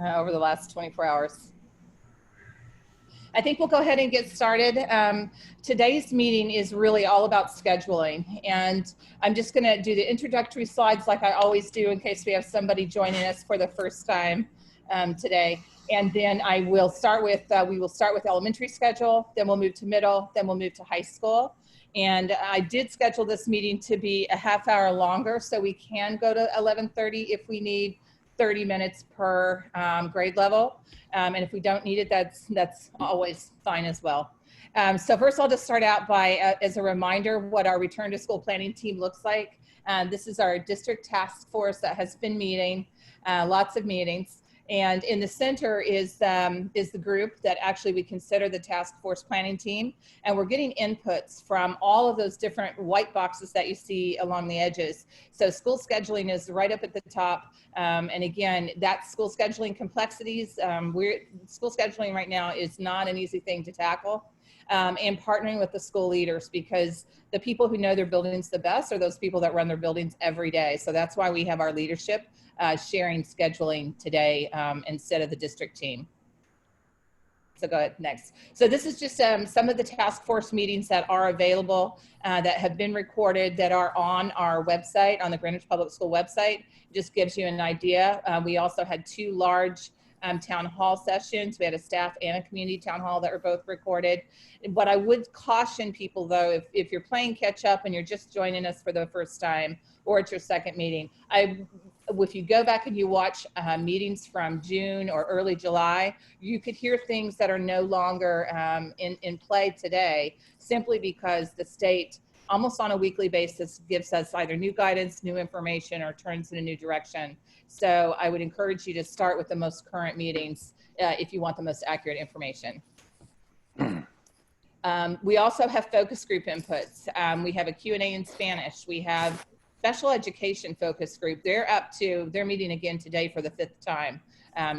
over the last 24 hours. I think we'll go ahead and get started. Today's meeting is really all about scheduling, and I'm just going to do the introductory slides like I always do in case we have somebody joining us for the first time today. And then I will start with, we will start with elementary schedule, then we'll move to middle, then we'll move to high school. And I did schedule this meeting to be a half hour longer, so we can go to 11:30 if we need 30 minutes per grade level. And if we don't need it, that's always fine as well. So first I'll just start out by, as a reminder, what our return to school planning team looks like. This is our district task force that has been meeting, lots of meetings. And in the center is the group that actually we consider the task force planning team. And we're getting inputs from all of those different white boxes that you see along the edges. So school scheduling is right up at the top. And again, that's school scheduling complexities. School scheduling right now is not an easy thing to tackle. And partnering with the school leaders, because the people who know their buildings the best are those people that run their buildings every day. So that's why we have our leadership sharing scheduling today instead of the district team. So go ahead, next. So this is just some of the task force meetings that are available, that have been recorded, that are on our website, on the Greenwich Public School website. It just gives you an idea. We also had two large town hall sessions. We had a staff and a community town hall that were both recorded. What I would caution people though, if you're playing catch up and you're just joining us for the first time, or it's your second meeting, if you go back and you watch meetings from June or early July, you could hear things that are no longer in play today, simply because the state almost on a weekly basis gives us either new guidance, new information, or turns in a new direction. So I would encourage you to start with the most current meetings if you want the most accurate information. We also have focus group inputs. We have a Q&A in Spanish. We have special education focus group. They're meeting again today for the 5th time.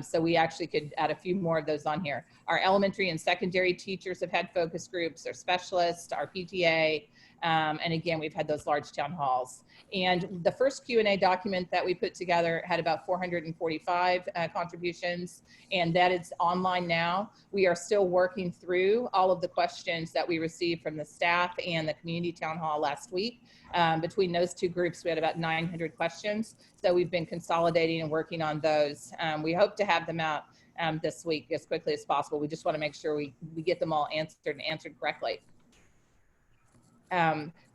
So we actually could add a few more of those on here. Our elementary and secondary teachers have had focus groups, our specialists, our PTA, and again, we've had those large town halls. And the first Q&A document that we put together had about 445 contributions, and that is online now. We are still working through all of the questions that we received from the staff and the community town hall last week. Between those two groups, we had about 900 questions. So we've been consolidating and working on those. We hope to have them out this week as quickly as possible. We just want to make sure we get them all answered and answered correctly.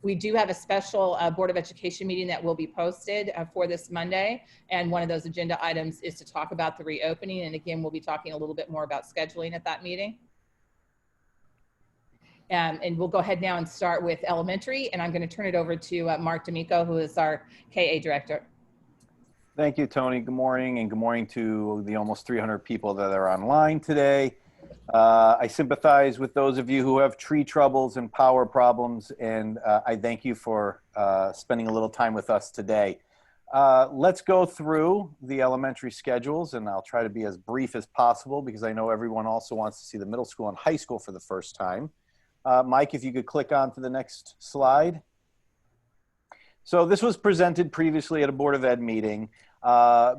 We do have a special Board of Education meeting that will be posted for this Monday. And one of those agenda items is to talk about the reopening. And again, we'll be talking a little bit more about scheduling at that meeting. And we'll go ahead now and start with elementary. And I'm going to turn it over to Mark D'Amico, who is our KA director. Thank you, Tony. Good morning, and good morning to the almost 300 people that are online today. I sympathize with those of you who have tree troubles and power problems, and I thank you for spending a little time with us today. Let's go through the elementary schedules, and I'll try to be as brief as possible because I know everyone also wants to see the middle school and high school for the first time. Mike, if you could click on to the next slide. So this was presented previously at a Board of Ed meeting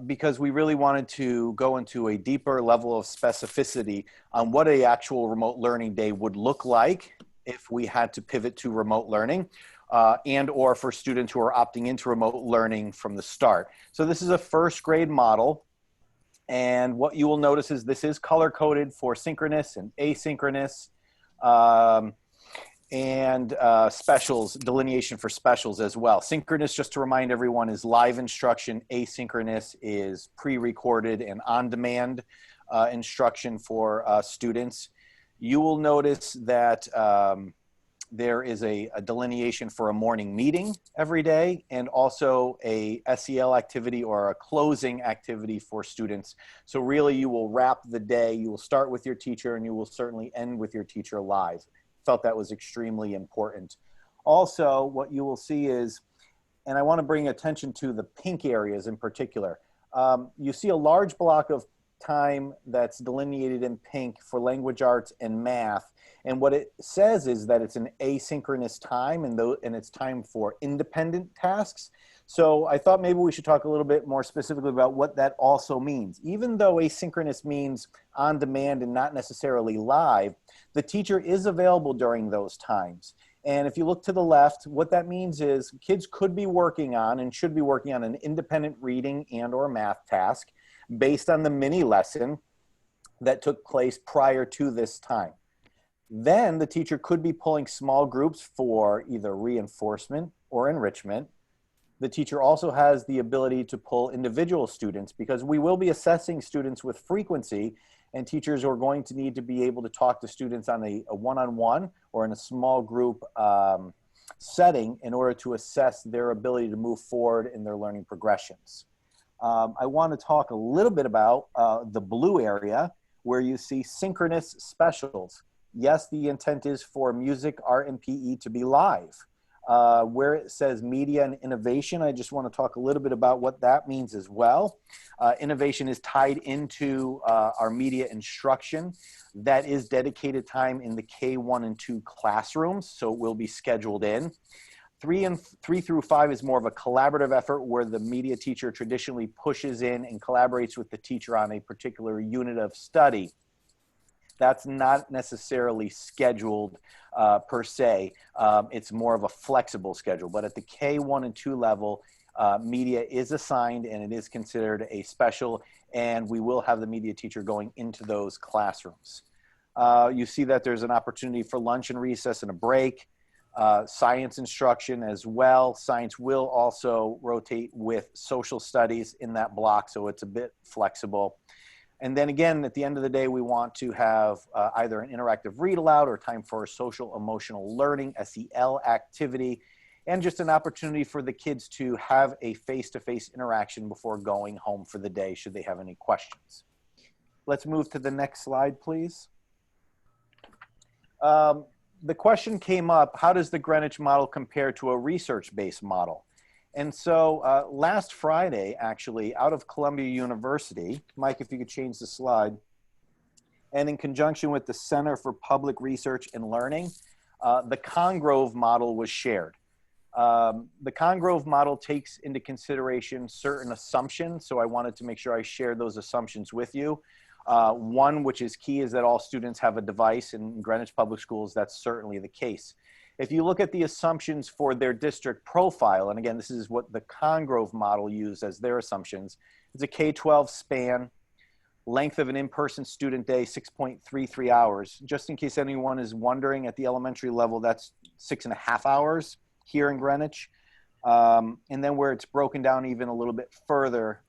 because we really wanted to go into a deeper level of specificity on what an actual remote learning day would look like if we had to pivot to remote learning and or for students who are opting into remote learning from the start. So this is a first grade model. And what you will notice is this is color coded for synchronous and asynchronous. And specials, delineation for specials as well. Synchronous, just to remind everyone, is live instruction. Asynchronous is pre-recorded and on-demand instruction for students. You will notice that there is a delineation for a morning meeting every day and also a SEL activity or a closing activity for students. So really you will wrap the day, you will start with your teacher and you will certainly end with your teacher live. Felt that was extremely important. Also, what you will see is, and I want to bring attention to the pink areas in particular. You see a large block of time that's delineated in pink for language arts and math. And what it says is that it's an asynchronous time and it's time for independent tasks. So I thought maybe we should talk a little bit more specifically about what that also means. Even though asynchronous means on demand and not necessarily live, the teacher is available during those times. And if you look to the left, what that means is kids could be working on and should be working on an independent reading and or math task based on the mini lesson that took place prior to this time. Then the teacher could be pulling small groups for either reinforcement or enrichment. The teacher also has the ability to pull individual students because we will be assessing students with frequency, and teachers are going to need to be able to talk to students on a one-on-one or in a small group setting in order to assess their ability to move forward in their learning progressions. I want to talk a little bit about the blue area where you see synchronous specials. Yes, the intent is for music, art, and PE to be live. Where it says media and innovation, I just want to talk a little bit about what that means as well. Innovation is tied into our media instruction. That is dedicated time in the K1 and 2 classrooms, so it will be scheduled in. 3 through 5 is more of a collaborative effort where the media teacher traditionally pushes in and collaborates with the teacher on a particular unit of study. That's not necessarily scheduled per se. It's more of a flexible schedule. But at the K1 and 2 level, media is assigned and it is considered a special, and we will have the media teacher going into those classrooms. You see that there's an opportunity for lunch and recess and a break. Science instruction as well. Science will also rotate with social studies in that block, so it's a bit flexible. And then again, at the end of the day, we want to have either an interactive read aloud or time for a social emotional learning, SEL activity, and just an opportunity for the kids to have a face-to-face interaction before going home for the day, should they have any questions. Let's move to the next slide, please. The question came up, how does the Greenwich model compare to a research-based model? And so last Friday, actually, out of Columbia University, Mike, if you could change the slide, and in conjunction with the Center for Public Research and Learning, the Congrove model was shared. The Congrove model takes into consideration certain assumptions, so I wanted to make sure I share those assumptions with you. One, which is key, is that all students have a device. In Greenwich Public Schools, that's certainly the case. If you look at the assumptions for their district profile, and again, this is what the Congrove model used as their assumptions, it's a K-12 span, length of an in-person student day, 6.33 hours. Just in case anyone is wondering, at the elementary level, that's 6.5 hours here in Greenwich. And then where it's broken down even a little bit further,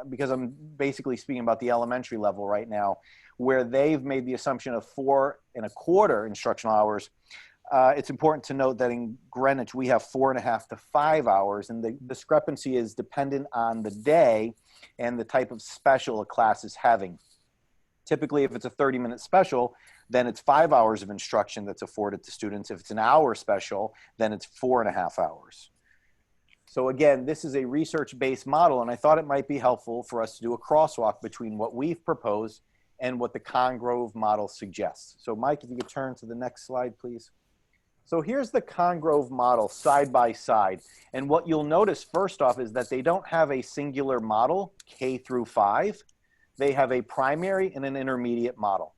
because I'm basically speaking about the elementary level right now, where they've made the assumption of 4.25 instructional hours. It's important to note that in Greenwich, we have 4.5 to 5 hours, and the discrepancy is dependent on the day and the type of special a class is having. Typically, if it's a 30-minute special, then it's 5 hours of instruction that's afforded to students. If it's an hour special, then it's 4.5 hours. So again, this is a research-based model, and I thought it might be helpful for us to do a crosswalk between what we've proposed and what the Congrove model suggests. So Mike, if you could turn to the next slide, please. So here's the Congrove model side by side. And what you'll notice first off is that they don't have a singular model, K through 5. They have a primary and an intermediate model.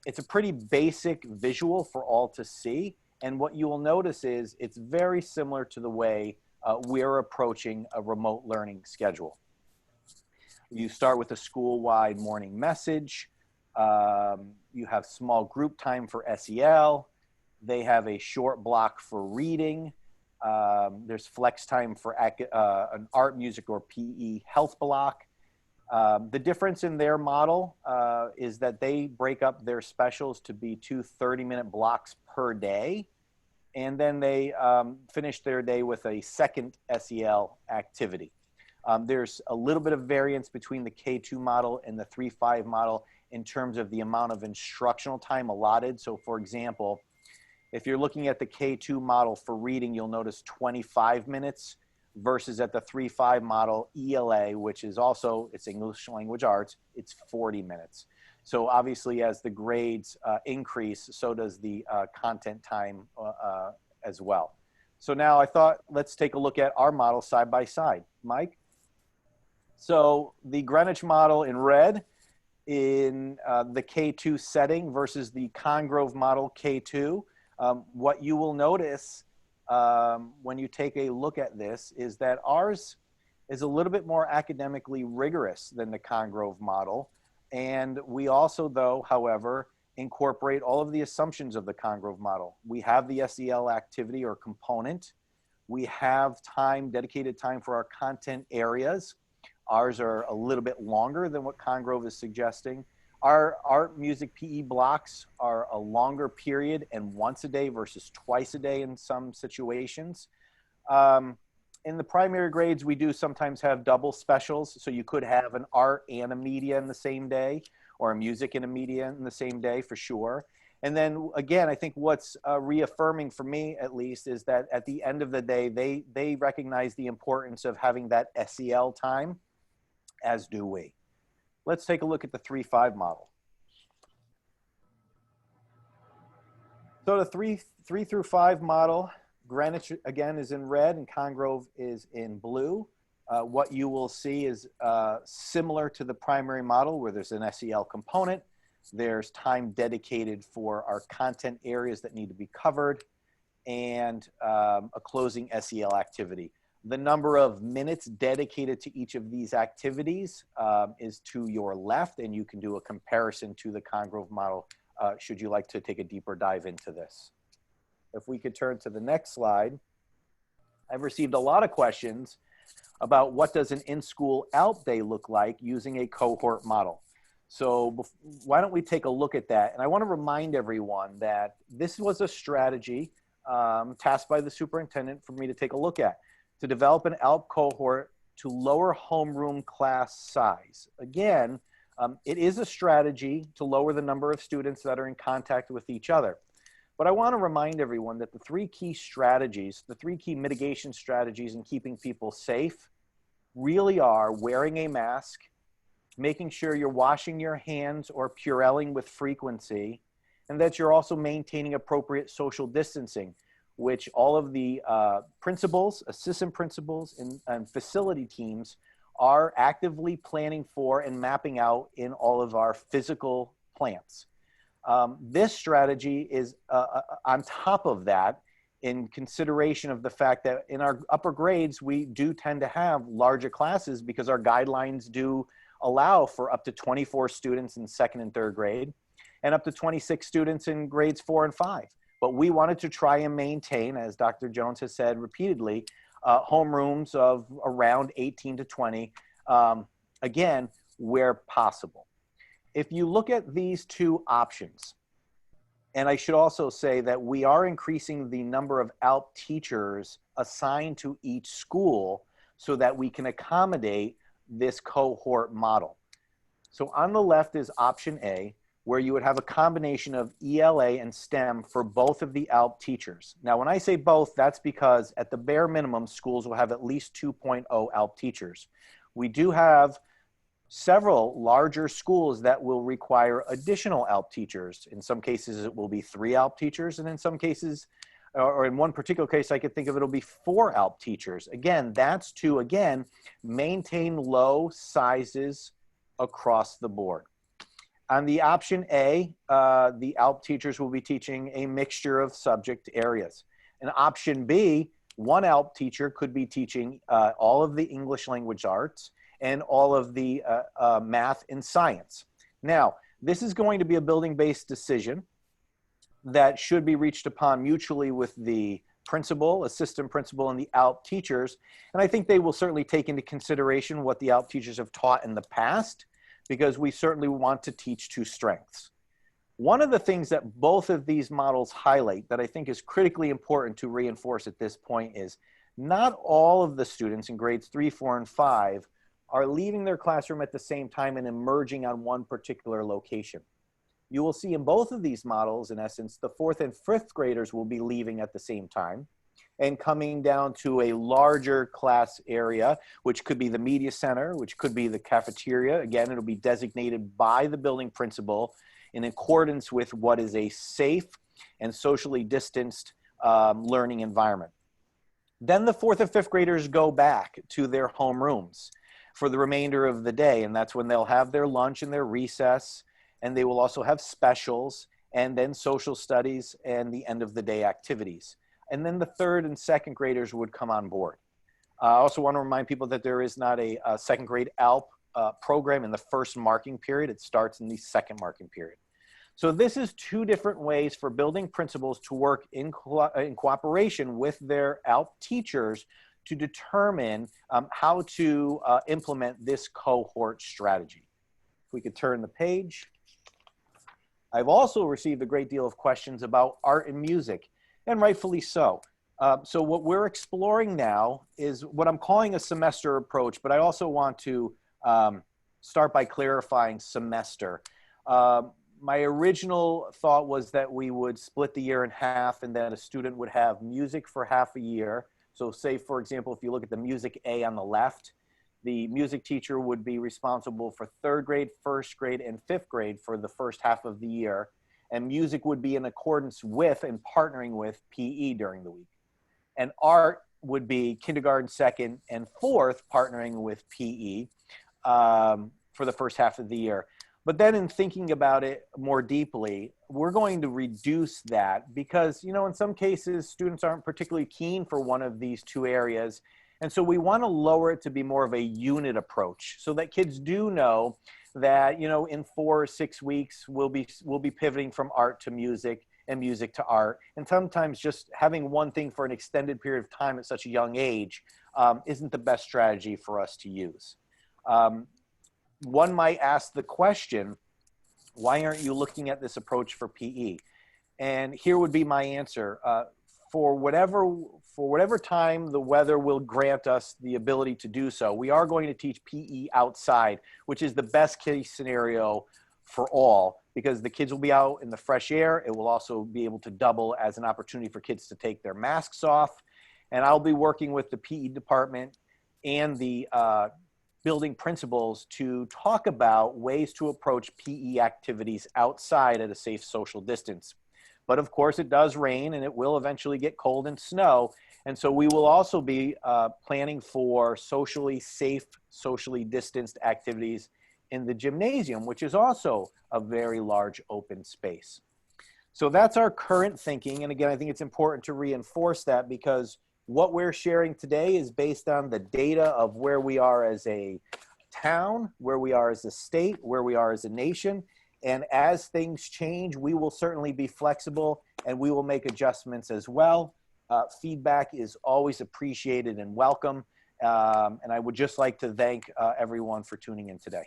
It's a pretty basic visual for all to see. And what you will notice is it's very similar to the way we're approaching a remote learning schedule. You start with a school-wide morning message. You have small group time for SEL. They have a short block for reading. There's flex time for an art, music, or PE health block. The difference in their model is that they break up their specials to be 2 30-minute blocks per day. And then they finish their day with a second SEL activity. There's a little bit of variance between the K2 model and the 3-5 model in terms of the amount of instructional time allotted. So for example, if you're looking at the K2 model for reading, you'll notice 25 minutes versus at the 3-5 model ELA, which is also, it's English language arts, it's 40 minutes. So obviously as the grades increase, so does the content time as well. So now I thought, let's take a look at our model side by side. Mike? So the Greenwich model in red in the K2 setting versus the Congrove model K2. What you will notice when you take a look at this is that ours is a little bit more academically rigorous than the Congrove model. And we also, though, however, incorporate all of the assumptions of the Congrove model. We have the SEL activity or component. We have time, dedicated time for our content areas. Ours are a little bit longer than what Congrove is suggesting. Our art, music, PE blocks are a longer period and once a day versus twice a day in some situations. In the primary grades, we do sometimes have double specials. So you could have an art and a media in the same day, or a music and a media in the same day for sure. And then again, I think what's reaffirming for me at least is that at the end of the day, they recognize the importance of having that SEL time, as do we. Let's take a look at the 3-5 model. So the 3 through 5 model, Greenwich again is in red and Congrove is in blue. What you will see is similar to the primary model where there's an SEL component. There's time dedicated for our content areas that need to be covered and a closing SEL activity. The number of minutes dedicated to each of these activities is to your left, and you can do a comparison to the Congrove model should you like to take a deeper dive into this. If we could turn to the next slide. I've received a lot of questions about what does an in-school ALP day look like using a cohort model. So why don't we take a look at that? And I want to remind everyone that this was a strategy tasked by the superintendent for me to take a look at, to develop an ALP cohort to lower homeroom class size. Again, it is a strategy to lower the number of students that are in contact with each other. But I want to remind everyone that the 3 key strategies, the 3 key mitigation strategies in keeping people safe really are wearing a mask, making sure you're washing your hands or Purelling with frequency, and that you're also maintaining appropriate social distancing, which all of the principals, assistant principals, and facility teams are actively planning for and mapping out in all of our physical plants. This strategy is on top of that in consideration of the fact that in our upper grades, we do tend to have larger classes because our guidelines do allow for up to 24 students in 2nd and 3rd grade and up to 26 students in grades 4 and 5. But we wanted to try and maintain, as Dr. Jones has said repeatedly, homerooms of around 18 to 20, again, where possible. If you look at these 2 options, and I should also say that we are increasing the number of ALP teachers assigned to each school so that we can accommodate this cohort model. So on the left is option A, where you would have a combination of ELA and STEM for both of the ALP teachers. Now, when I say both, that's because at the bare minimum, schools will have at least 2.0 ALP teachers. We do have several larger schools that will require additional ALP teachers. In some cases, it will be 3 ALP teachers, and in some cases, or in one particular case, I could think of it'll be 4 ALP teachers. Again, that's to, again, maintain low sizes across the board. On the option A, the ALP teachers will be teaching a mixture of subject areas. In option B, 1 ALP teacher could be teaching all of the English language arts and all of the math and science. Now, this is going to be a building-based decision that should be reached upon mutually with the principal, assistant principal, and the ALP teachers. And I think they will certainly take into consideration what the ALP teachers have taught in the past, because we certainly want to teach to strengths. One of the things that both of these models highlight that I think is critically important to reinforce at this point is not all of the students in grades 3, 4, and 5 are leaving their classroom at the same time and emerging on one particular location. You will see in both of these models, in essence, the 4th and 5th graders will be leaving at the same time and coming down to a larger class area, which could be the media center, which could be the cafeteria. Again, it'll be designated by the building principal in accordance with what is a safe and socially distanced learning environment. Then the 4th and 5th graders go back to their homerooms for the remainder of the day. And that's when they'll have their lunch and their recess, and they will also have specials, and then social studies and the end of the day activities. And then the 3rd and 2nd graders would come on board. I also want to remind people that there is not a 2nd grade ALP program in the first marking period. It starts in the 2nd marking period. So this is 2 different ways for building principals to work in cooperation with their ALP teachers to determine how to implement this cohort strategy. If we could turn the page. I've also received a great deal of questions about art and music, and rightfully so. So what we're exploring now is what I'm calling a semester approach, but I also want to start by clarifying semester. My original thought was that we would split the year in half, and that a student would have music for half a year. So say, for example, if you look at the music A on the left, the music teacher would be responsible for 3rd grade, 1st grade, and 5th grade for the first half of the year. And music would be in accordance with and partnering with PE during the week. And art would be kindergarten, 2nd, and 4th partnering with PE for the first half of the year. But then in thinking about it more deeply, we're going to reduce that because, you know, in some cases, students aren't particularly keen for one of these 2 areas. And so we want to lower it to be more of a unit approach so that kids do know that, you know, in 4 or 6 weeks, we'll be pivoting from art to music and music to art. And sometimes just having one thing for an extended period of time at such a young age isn't the best strategy for us to use. One might ask the question, why aren't you looking at this approach for PE? And here would be my answer. For whatever time the weather will grant us the ability to do so, we are going to teach PE outside, which is the best case scenario for all, because the kids will be out in the fresh air. It will also be able to double as an opportunity for kids to take their masks off. And I'll be working with the PE department and the building principals to talk about ways to approach PE activities outside at a safe social distance. But of course it does rain and it will eventually get cold and snow. And so we will also be planning for socially safe, socially distanced activities in the gymnasium, which is also a very large open space. So that's our current thinking. And again, I think it's important to reinforce that because what we're sharing today is based on the data of where we are as a town, where we are as a state, where we are as a nation. And as things change, we will certainly be flexible and we will make adjustments as well. Feedback is always appreciated and welcome. And I would just like to thank everyone for tuning in today.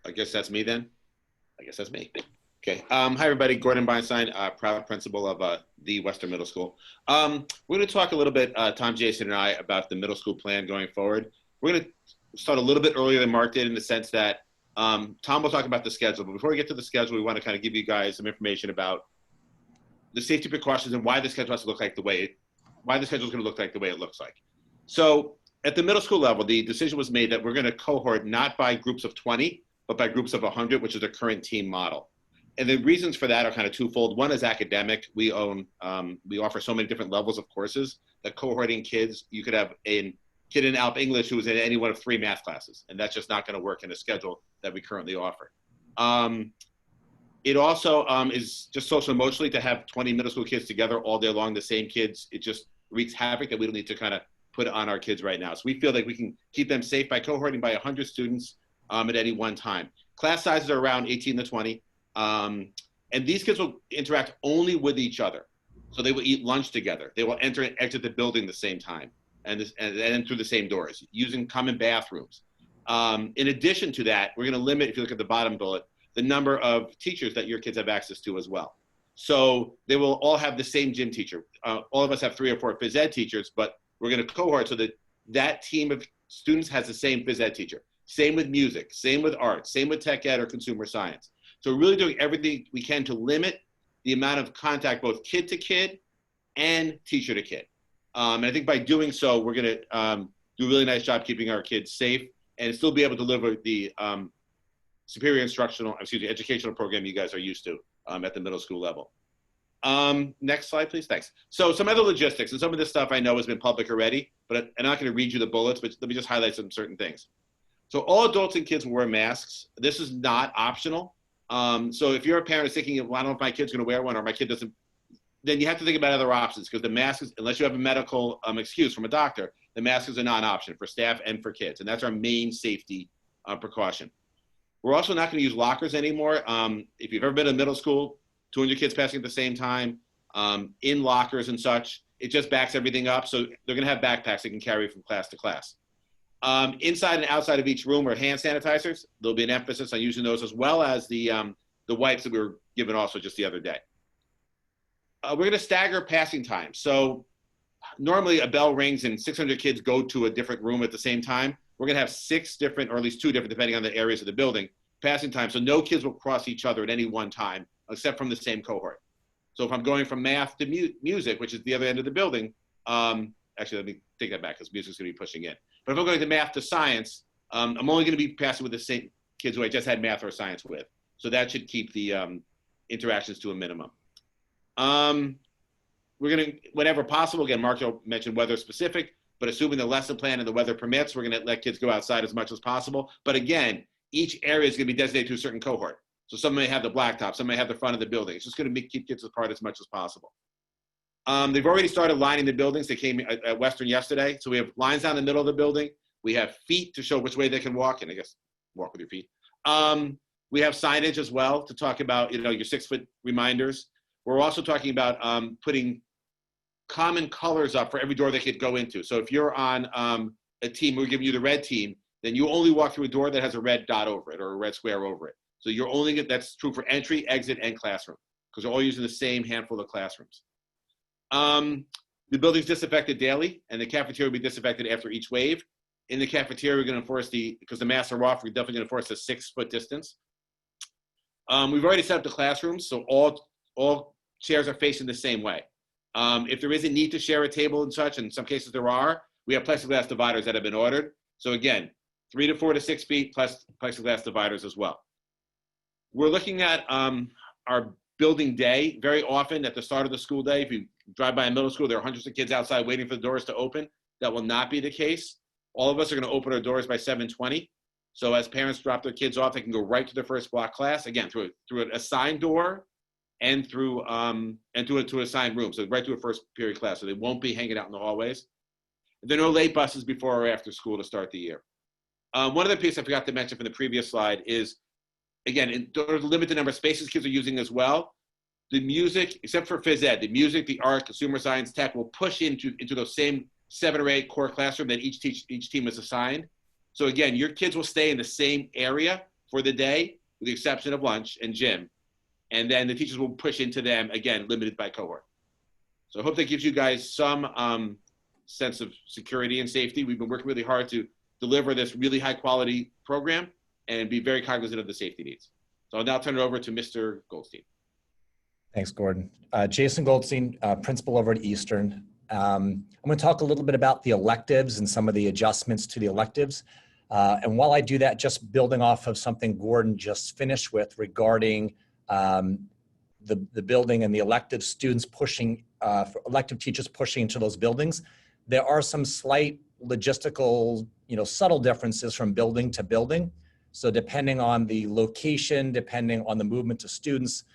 I guess that's me then. I guess that's me. Okay. Hi, everybody. Gordon Beinstein, proud principal of the Western Middle School. We're going to talk a little bit, Tom, Jason, and I, about the middle school plan going forward. We're going to start a little bit earlier than Mark did in the sense that Tom will talk about the schedule. But before we get to the schedule, we want to kind of give you guys some information about the safety precautions and why the schedule has to look like the way why the schedule is going to look like the way it looks like. So at the middle school level, the decision was made that we're going to cohort not by groups of 20, but by groups of 100, which is the current team model. And the reasons for that are kind of twofold. One is academic. We offer so many different levels of courses that cohorting kids, you could have a kid in ALP English who is in any one of 3 math classes, and that's just not going to work in a schedule that we currently offer. It also is just social emotionally to have 20 middle school kids together all day long, the same kids. It just wreaks havoc that we don't need to kind of put on our kids right now. So we feel like we can keep them safe by cohorting by 100 students at any one time. Class sizes are around 18 to 20. And these kids will interact only with each other. So they will eat lunch together. They will enter and exit the building at the same time and through the same doors, using common bathrooms. In addition to that, we're going to limit, if you look at the bottom bullet, the number of teachers that your kids have access to as well. So they will all have the same gym teacher. All of us have 3 or 4 phys ed teachers, but we're going to cohort so that that team of students has the same phys ed teacher. Same with music, same with art, same with tech ed or consumer science. So we're really doing everything we can to limit the amount of contact, both kid to kid and teacher to kid. And I think by doing so, we're going to do a really nice job keeping our kids safe and still be able to deliver the superior educational program you guys are used to at the middle school level. Next slide, please. Thanks. So some other logistics, and some of this stuff I know has been public already, but I'm not going to read you the bullets, but let me just highlight some certain things. So all adults and kids will wear masks. This is not optional. So if you're a parent thinking, well, I don't know if my kid's going to wear one or my kid doesn't, then you have to think about other options, because the mask is, unless you have a medical excuse from a doctor, the mask is a non-option for staff and for kids. And that's our main safety precaution. We're also not going to use lockers anymore. If you've ever been in middle school, 200 kids passing at the same time, in lockers and such, it just backs everything up. So they're going to have backpacks they can carry from class to class. Inside and outside of each room are hand sanitizers. There'll be an emphasis on using those, as well as the wipes that we were given also just the other day. We're going to stagger passing time. So normally a bell rings and 600 kids go to a different room at the same time. We're going to have 6 different, or at least 2 different, depending on the areas of the building, passing time. So no kids will cross each other at any one time, except from the same cohort. So if I'm going from math to music, which is the other end of the building, actually, let me take that back, because music's going to be pushing in. But if I'm going to math to science, I'm only going to be passing with the same kids who I just had math or science with. So that should keep the interactions to a minimum. We're going to, whenever possible, again, Mark mentioned weather specific, but assuming the lesson plan and the weather permits, we're going to let kids go outside as much as possible. But again, each area is going to be designated to a certain cohort. So some may have the blacktop, some may have the front of the building. It's just going to keep kids apart as much as possible. They've already started lining the buildings. They came at Western yesterday. So we have lines down the middle of the building. We have feet to show which way they can walk, and I guess walk with your feet. We have signage as well to talk about, your 6-foot reminders. We're also talking about putting common colors up for every door they could go into. So if you're on a team, we're giving you the red team, then you only walk through a door that has a red dot over it or a red square over it. So you're only that's true for entry, exit, and classroom, because we're all using the same handful of classrooms. The building's disinfected daily, and the cafeteria will be disinfected after each wave. In the cafeteria, we're going to enforce because the masks are off, we're definitely going to enforce a 6-foot distance. We've already set up the classrooms, so all chairs are facing the same way. If there is a need to share a table and such, and in some cases there are, we have plexiglass dividers that have been ordered. So again, 3 to 4 to 6 feet plus plexiglass dividers as well. We're looking at our building day. Very often at the start of the school day, if you drive by a middle school, there are hundreds of kids outside waiting for the doors to open. That will not be the case. All of us are going to open our doors by 7:20. So as parents drop their kids off, they can go right to their first block class, again, through an assigned door and through to assigned room. So right to a first period class. So they won't be hanging out in the hallways. There are no late buses before or after school to start the year. One other piece I forgot to mention from the previous slide is, again, in order to limit the number of spaces kids are using as well, the music, except for phys ed, the music, the art, consumer science, tech will push into those same 7 or 8 core classroom that each team is assigned. So again, your kids will stay in the same area for the day, with the exception of lunch and gym. And then the teachers will push into them, again, limited by cohort. So I hope that gives you guys some sense of security and safety. We've been working really hard to deliver this really high quality program and be very cognizant of the safety needs. So I'll now turn it over to Mr. Goldstein. Thanks, Gordon. Jason Goldstein, principal over at Eastern. I'm going to talk a little bit about the electives and some of the adjustments to the electives. And while I do that, just building off of something Gordon just finished with regarding the building and the elective students pushing, elective teachers pushing into those buildings, there are some slight logistical, subtle differences from building to building. So depending on the location, depending on the movement of students,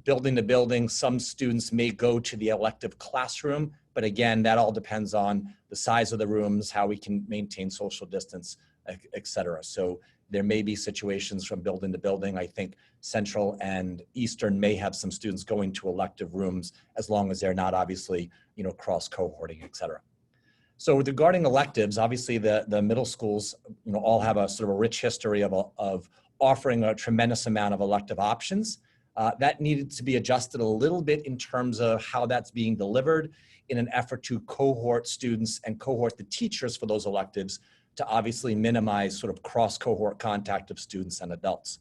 building to building, some students may go to the elective classroom, but again, that all depends on the size of the rooms, how we can maintain social distance, et cetera. So there may be situations from building to building. I think Central and Eastern may have some students going to elective rooms as long as they're not obviously, cross cohorting, et cetera. So regarding electives, obviously the middle schools, all have a sort of a rich history of offering a tremendous amount of elective options. That needed to be adjusted a little bit in terms of how that's being delivered in an effort to cohort students and cohort the teachers for those electives to obviously minimize sort of cross-cohort contact of students and adults.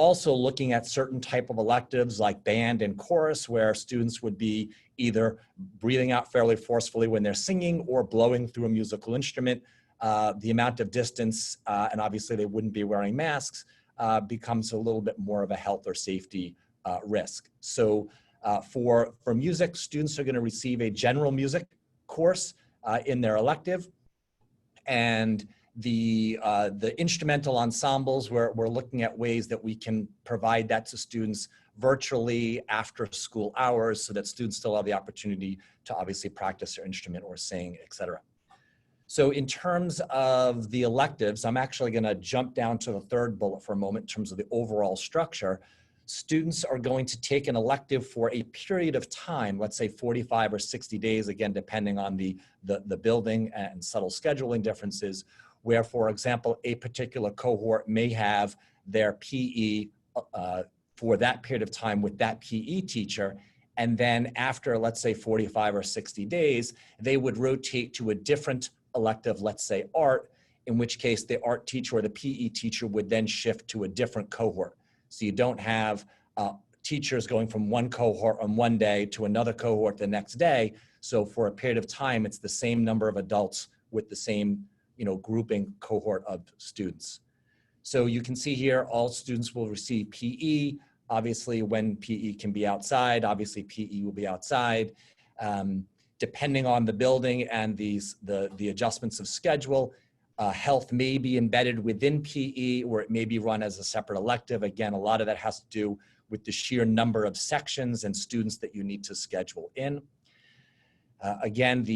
also looking at certain type of electives like band and chorus, where students would be either breathing out fairly forcefully when they're singing or blowing through a musical instrument. The amount of distance, and obviously they wouldn't be wearing masks, becomes a little bit more of a health or safety risk. So for music, students are going to receive a general music course in their elective, and the instrumental ensembles, we're looking at ways that we can provide that to students virtually after school hours, so that students still have the opportunity to obviously practice their instrument or sing, etc. So in terms of the electives, I'm actually going to jump down to the third bullet for a moment in terms of the overall structure. Students are going to take an elective for a period of time, let's say 45 or 60 days, again, depending on the building and subtle scheduling differences, where, for example, a particular cohort may have their PE for that period of time with that PE teacher. And then after, let's say 45 or 60 days, they would rotate to a different elective, let's say art, in which case the art teacher or the PE teacher would then shift to a different cohort. So you don't have teachers going from one cohort on one day to another cohort the next day. So for a period of time, it's the same number of adults with the same, grouping cohort of students. So you can see here, all students will receive PE. Obviously, when PE can be outside, obviously PE will be outside. Depending on the building and the adjustments of schedule, health may be embedded within PE, or it may be run as a separate elective. Again, a lot of that has to do with the sheer number of sections and students that you need to schedule in. Again,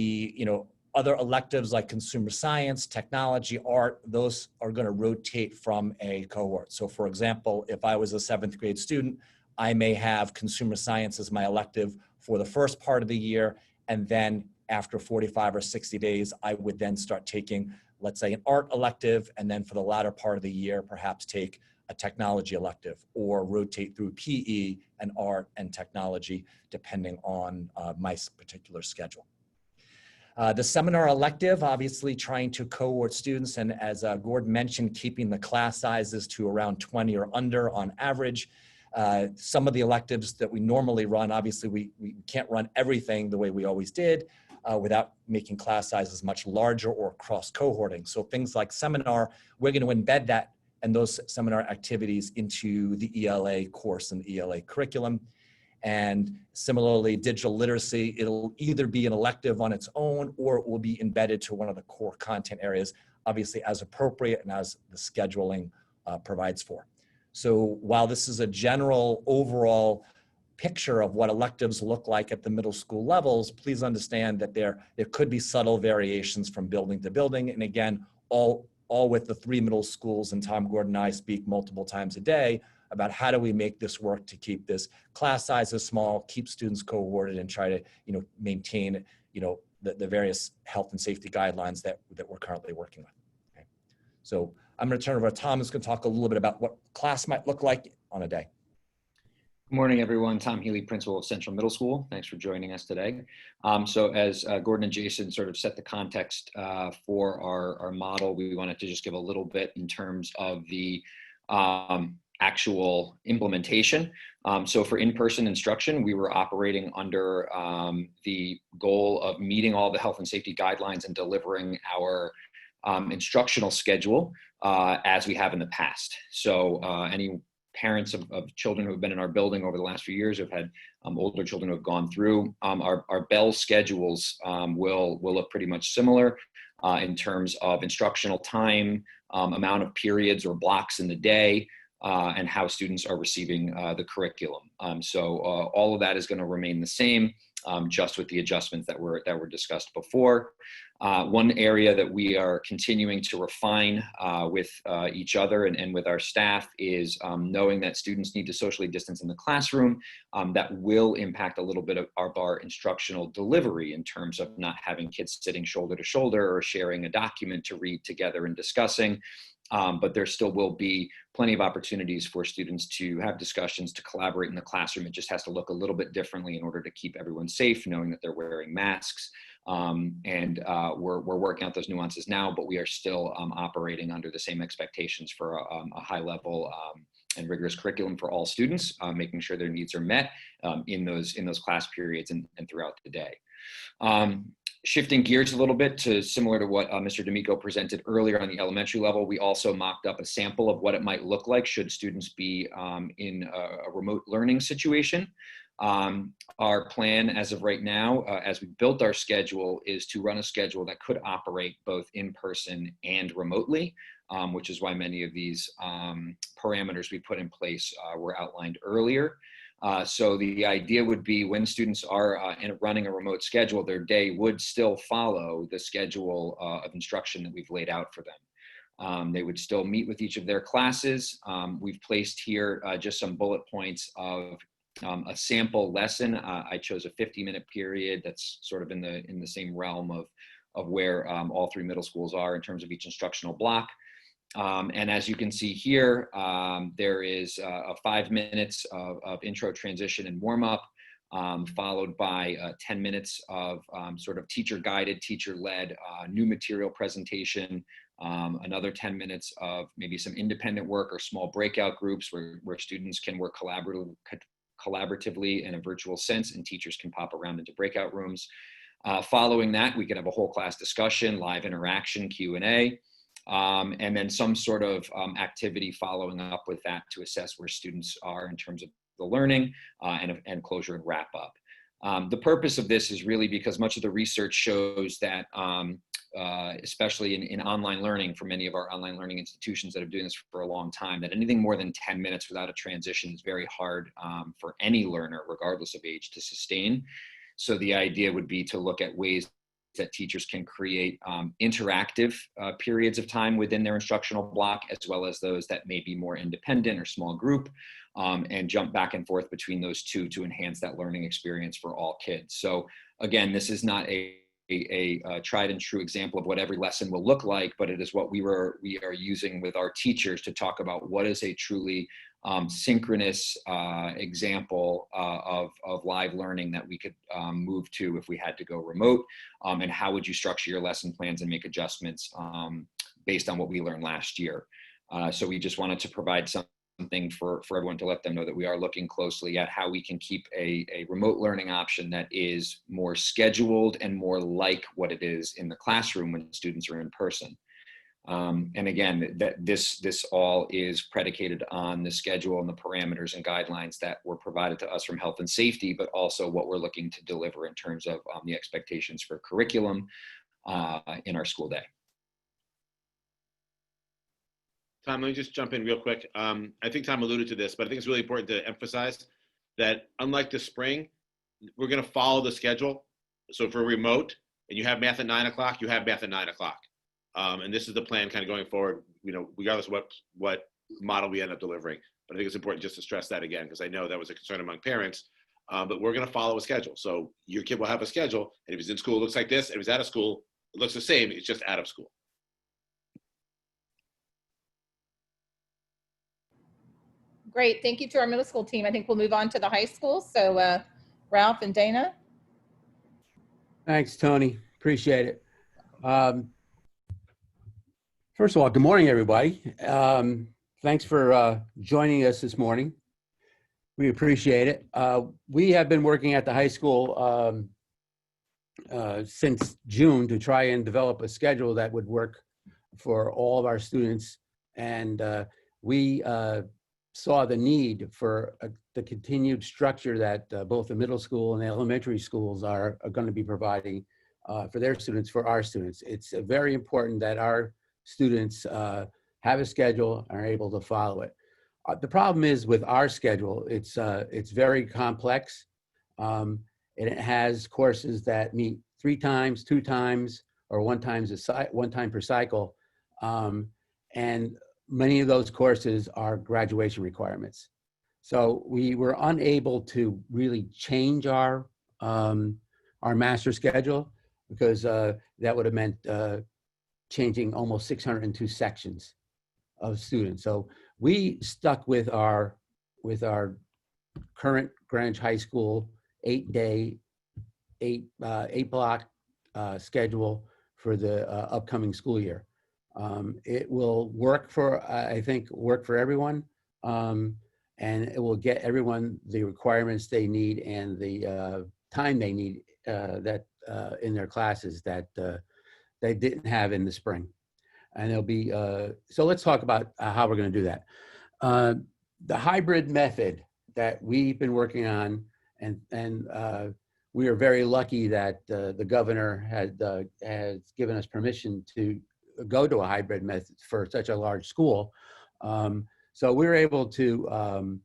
other electives like consumer science, technology, art, those are going to rotate from a cohort. So for example, if I was a 7th grade student, I may have consumer science as my elective for the first part of the year, and then after 45 or 60 days, I would then start taking, let's say, an art elective, and then for the latter part of the year, perhaps take a technology elective, or rotate through PE and art and technology, depending on my particular schedule. The seminar elective, obviously trying to cohort students, and as Gordon mentioned, keeping the class sizes to around 20 or under on average. Some of the electives that we normally run, obviously we can't run everything the way we always did without making class sizes much larger or cross-cohorting. So things like seminar, we're going to embed that and those seminar activities into the ELA course and the ELA curriculum. And similarly, digital literacy, it'll either be an elective on its own, or it will be embedded to one of the core content areas, obviously as appropriate and as the scheduling provides for. So while this is a general overall picture of what electives look like at the middle school levels, please understand that there could be subtle variations from building to building. And again, all with the 3 middle schools, and Tom, Gordon, and I speak multiple times a day about how do we make this work to keep this class sizes small, keep students cohorted, and try to maintain the various health and safety guidelines that we're currently working with. Okay. So I'm going to turn over to Tom, who's going to talk a little bit about what class might look like on a day. Good morning, everyone. Tom Healy, principal of Central Middle School. Thanks for joining us today. So as Gordon and Jason sort of set the context for our model, we wanted to just give a little bit in terms of the actual implementation. So for in-person instruction, we were operating under the goal of meeting all the health and safety guidelines and delivering our instructional schedule as we have in the past. So any parents of children who have been in our building over the last few years, have had older children who have gone through, our bell schedules will look pretty much similar in terms of instructional time, amount of periods or blocks in the day, and how students are receiving the curriculum. So all of that is going to remain the same, just with the adjustments that were discussed before. One area that we are continuing to refine with each other and with our staff is knowing that students need to socially distance in the classroom. That will impact a little bit of our instructional delivery in terms of not having kids sitting shoulder to shoulder or sharing a document to read together and discussing. But there still will be plenty of opportunities for students to have discussions, to collaborate in the classroom. It just has to look a little bit differently in order to keep everyone safe, knowing that they're wearing masks. We're working out those nuances now, but we are still operating under the same expectations for a high level and rigorous curriculum for all students, making sure their needs are met in those class periods and throughout the day. Shifting gears a little bit to similar to what Mr. D'Amico presented earlier on the elementary level, we also mocked up a sample of what it might look like should students be in a remote learning situation. Our plan as of right now, as we built our schedule, is to run a schedule that could operate both in person and remotely, which is why many of these parameters we put in place were outlined earlier. So the idea would be when students are running a remote schedule, their day would still follow the schedule of instruction that we've laid out for them. They would still meet with each of their classes. We've placed here just some bullet points of a sample lesson. I chose a 50-minute period that's sort of in the same realm of where all three middle schools are in terms of each instructional block. And as you can see here, there is 5 minutes of intro, transition, and warm-up, followed by 10 minutes of sort of teacher-guided, teacher-led new material presentation, another 10 minutes of maybe some independent work or small breakout groups where students can work collaboratively in a virtual sense, and teachers can pop around into breakout rooms. Following that, we can have a whole class discussion, live interaction, Q&A. And then some sort of activity following up with that to assess where students are in terms of the learning and closure and wrap up. The purpose of this is really because much of the research shows that, especially in online learning, for many of our online learning institutions that have been doing this for a long time, that anything more than 10 minutes without a transition is very hard for any learner, regardless of age, to sustain. So the idea would be to look at ways that teachers can create interactive periods of time within their instructional block, as well as those that may be more independent or small group, and jump back and forth between those two to enhance that learning experience for all kids. So again, this is not a tried and true example of what every lesson will look like, but it is what we are using with our teachers to talk about what is a truly synchronous example of live learning that we could move to if we had to go remote, and how would you structure your lesson plans and make adjustments based on what we learned last year. So we just wanted to provide something for everyone to let them know that we are looking closely at how we can keep a remote learning option that is more scheduled and more like what it is in the classroom when students are in person. And again, this all is predicated on the schedule and the parameters and guidelines that were provided to us from health and safety, but also what we're looking to deliver in terms of the expectations for curriculum in our school day. Tom, let me just jump in real quick. I think Tom alluded to this, but I think it's really important to emphasize that unlike the spring, we're going to follow the schedule. So for remote and you have math at 9 o'clock, you have math at 9 o'clock. And this is the plan kind of going forward, regardless of what model we end up delivering. But I think it's important just to stress that again, because I know that was a concern among parents, but we're going to follow a schedule. So your kid will have a schedule, and if he's in school, it looks like this. If he's out of school, it looks the same. It's just out of school. Great, thank you to our middle school team. I think we'll move on to the high school. So Ralph and Dana. Thanks, Tony. Appreciate it. First of all, good morning, everybody. Thanks for joining us this morning. We appreciate it. We have been working at the high school since June to try and develop a schedule that would work for all of our students. And we saw the need for the continued structure that both the middle school and the elementary schools are going to be providing for their students, for our students. It's very important that our students have a schedule and are able to follow it. The problem is with our schedule, it's very complex. And it has courses that meet 3 times, 2 times, or 1 time per cycle. And many of those courses are graduation requirements. So we were unable to really change our master schedule, because that would have meant changing almost 602 sections of students. So we stuck with our current Greenwich High School 8-day, 8-block schedule for the upcoming school year. It will work for, I think, work for everyone. and it will get everyone the requirements they need and the time they need in their classes that they didn't have in the spring. And it'll be, so let's talk about how we're going to do that. The hybrid method that we've been working on, and we are very lucky that the governor has given us permission to go to a hybrid method for such a large school. So we were able to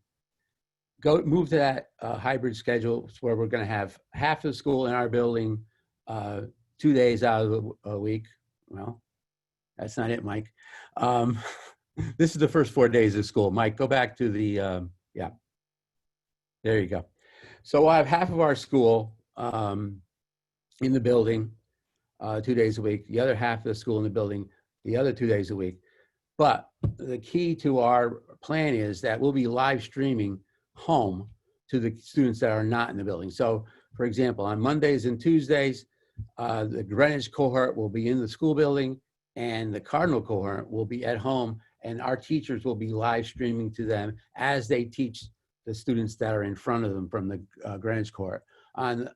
move to that hybrid schedule where we're going to have half the school in our building 2 days out of the week. Well, that's not it, Mike. This is the first 4 days of school. Mike, go back to the, yeah, there you go. So we'll have half of our school in the building 2 days a week, the other half of the school in the building the other 2 days a week. But the key to our plan is that we'll be live streaming home to the students that are not in the building. So for example, on Mondays and Tuesdays, the Greenwich cohort will be in the school building and the Cardinal cohort will be at home, and our teachers will be live streaming to them as they teach the students that are in front of them from the Greenwich cohort. On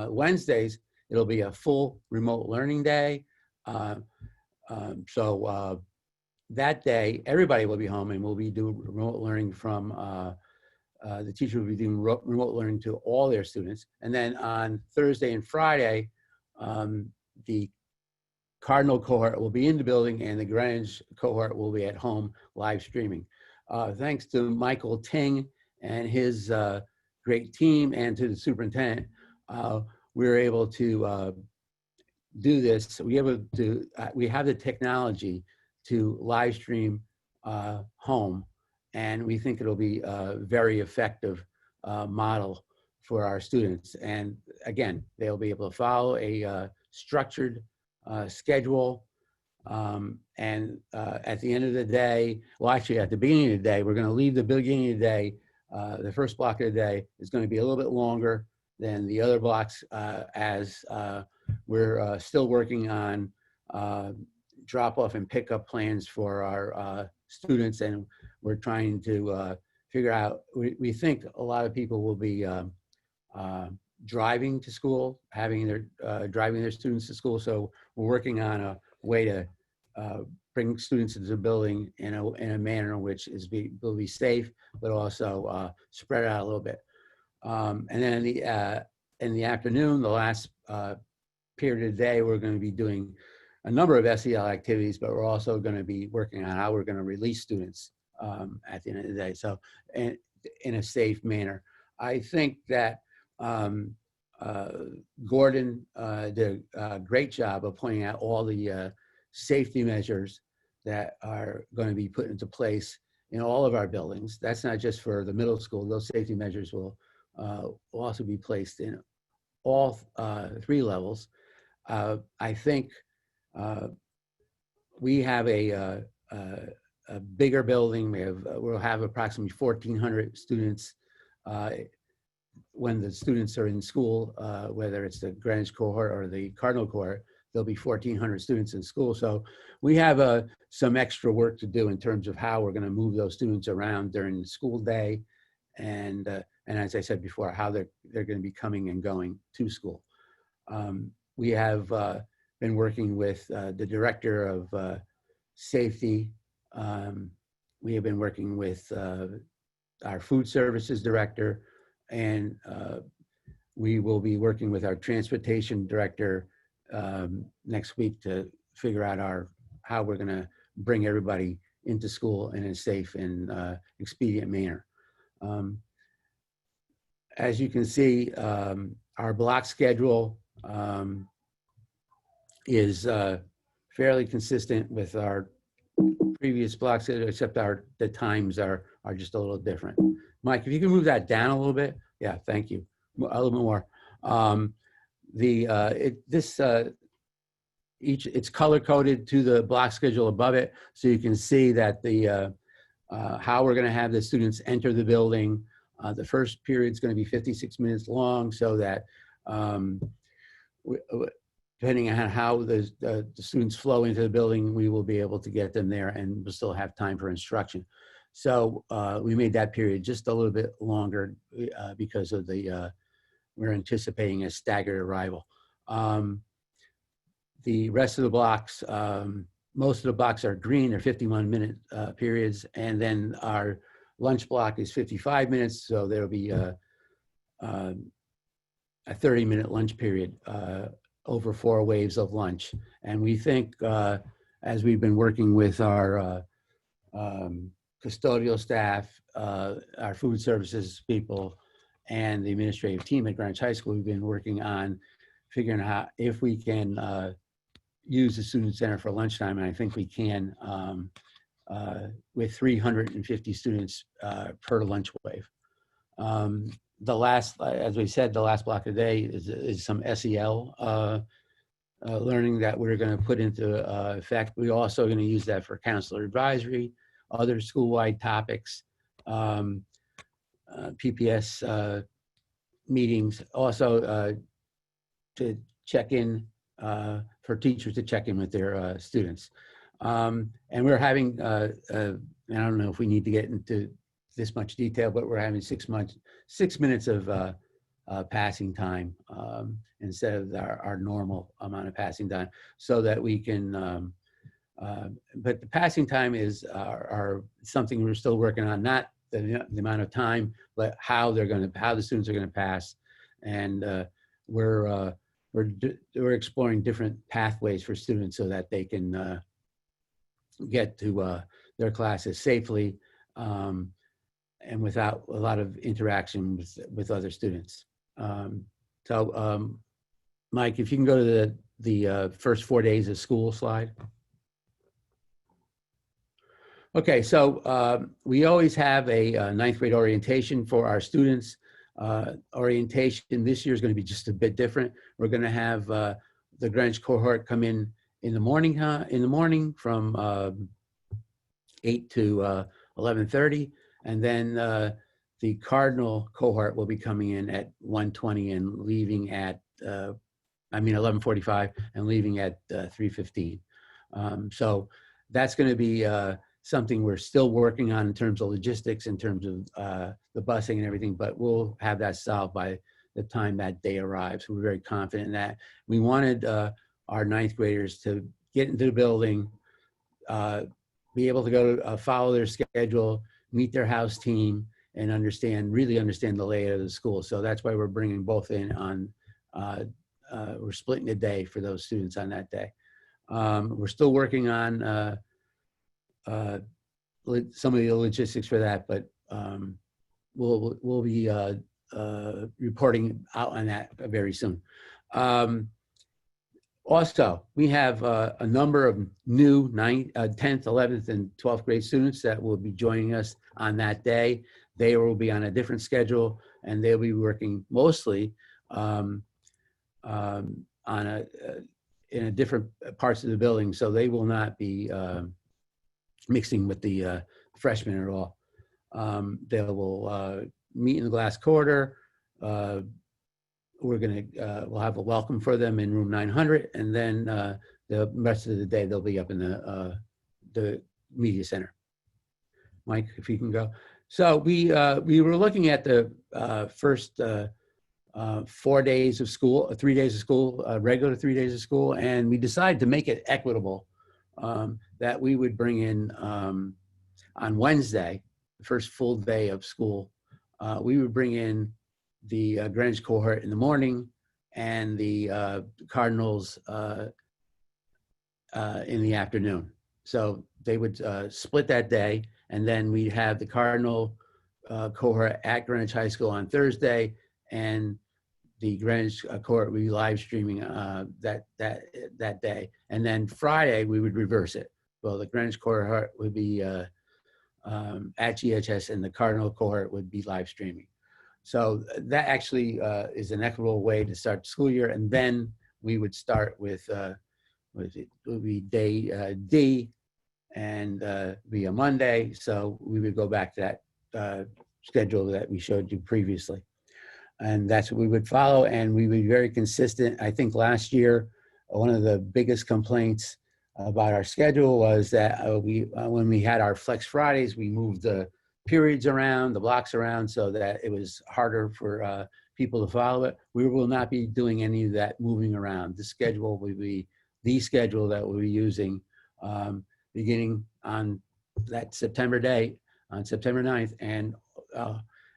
Wednesdays, it'll be a full remote learning day. So that day, everybody will be home and we'll be doing remote learning from, the teacher will be doing remote learning to all their students. And then on Thursday and Friday, the Cardinal cohort will be in the building and the Greenwich cohort will be at home live streaming. Thanks to Michael Ting and his great team and to the superintendent, we were able to do this. We have the technology to live stream home, and we think it'll be a very effective model for our students. And again, they'll be able to follow a structured schedule. And at the end of the day, well, actually at the beginning of the day, we're going to leave the beginning of the day. The first block of the day is going to be a little bit longer than the other blocks as we're still working on drop-off and pickup plans for our students, and we're trying to figure out, we think a lot of people will be driving to school, having driving their students to school. So we're working on a way to bring students into the building in a manner in which will be safe, but also spread out a little bit. And then in the afternoon, the last period of the day, we're going to be doing a number of SEL activities, but we're also going to be working on how we're going to release students at the end of the day. So in a safe manner. I think that Gordon did a great job of pointing out all the safety measures that are going to be put into place in all of our buildings. That's not just for the middle school. Those safety measures will also be placed in all 3 levels. I think we have a bigger building. We'll have approximately 1,400 students when the students are in school, whether it's the Greenwich cohort or the Cardinal cohort. There'll be 1,400 students in school. So we have some extra work to do in terms of how we're going to move those students around during the school day, and as I said before, how they're going to be coming and going to school. We have been working with the director of safety. We have been working with our food services director, and we will be working with our transportation director next week to figure out how we're going to bring everybody into school in a safe and expedient manner. As you can see, our block schedule is fairly consistent with our previous block schedule, except the times are just a little different. Mike, if you can move that down a little bit. Yeah, thank you. A little bit more. It's color coded to the block schedule above it, so you can see that how we're going to have the students enter the building. The first period is going to be 56 minutes long, so that depending on how the students flow into the building, we will be able to get them there and we'll still have time for instruction. So we made that period just a little bit longer because of we're anticipating a staggered arrival. The rest of the blocks, most of the blocks are green, they're 51-minute periods, and then our lunch block is 55 minutes, so there'll be a 30-minute lunch period over 4 waves of lunch. And we think, as we've been working with our custodial staff, our food services people, and the administrative team at Greenwich High School, we've been working on figuring out if we can use the student center for lunchtime, and I think we can with 350 students per lunch wave. The last, as we said, the last block of the day is some SEL learning that we're going to put into effect. We're also going to use that for counselor advisory, other school-wide topics, PPS meetings, also to check in, for teachers to check in with their students. And we're having, I don't know if we need to get into this much detail, but we're having 6 minutes of passing time instead of our normal amount of passing time, so that we can, but the passing time is something we're still working on, not the amount of time, but how the students are going to pass. And we're exploring different pathways for students so that they can get to their classes safely and without a lot of interaction with other students. Mike, if you can go to the first 4 days of school slide. Okay, so we always have a ninth grade orientation for our students. Orientation this year is going to be just a bit different. We're going to have the Greenwich cohort come in the morning from 8 to 11:30, and then the Cardinal cohort will be coming in at 1:20 and leaving at 11:45 and leaving at 3:15. So that's going to be something we're still working on in terms of logistics, in terms of the busing and everything, but we'll have that solved by the time that day arrives. We're very confident in that. We wanted our ninth graders to get into the building, be able to go follow their schedule, meet their house team, and really understand the layout of the school. So that's why we're bringing both in on, we're splitting the day for those students on that day. We're still working on some of the logistics for that, but we'll be reporting out on that very soon. Also, we have a number of new 10th, 11th, and 12th grade students that will be joining us on that day. They will be on a different schedule, and they'll be working mostly in a different parts of the building, so they will not be mixing with the freshmen at all. They will meet in the glass corridor. We'll have a welcome for them in room 900, and then the rest of the day they'll be up in the media center. Mike, if you can go. So we were looking at the first 4 days of school, 3 days of school, regular 3 days of school, and we decided to make it equitable, that we would bring in on Wednesday, the first full day of school, we would bring in the Greenwich cohort in the morning and the Cardinals in the afternoon. So they would split that day, and then we'd have the Cardinal cohort at Greenwich High School on Thursday, and the Greenwich cohort would be live streaming that day. And then Friday, we would reverse it. Well, the Greenwich cohort would be at GHS, and the Cardinal cohort would be live streaming. So that actually is an equitable way to start the school year. And then we would start with, it would be day D, and be a Monday. So we would go back to that schedule that we showed you previously. And that's what we would follow, and we would be very consistent. I think last year one of the biggest complaints about our schedule was that when we had our Flex Fridays, we moved the periods around, the blocks around, so that it was harder for people to follow it. We will not be doing any of that moving around. The schedule will be the schedule that we'll be using beginning on that September day, on September 9th, and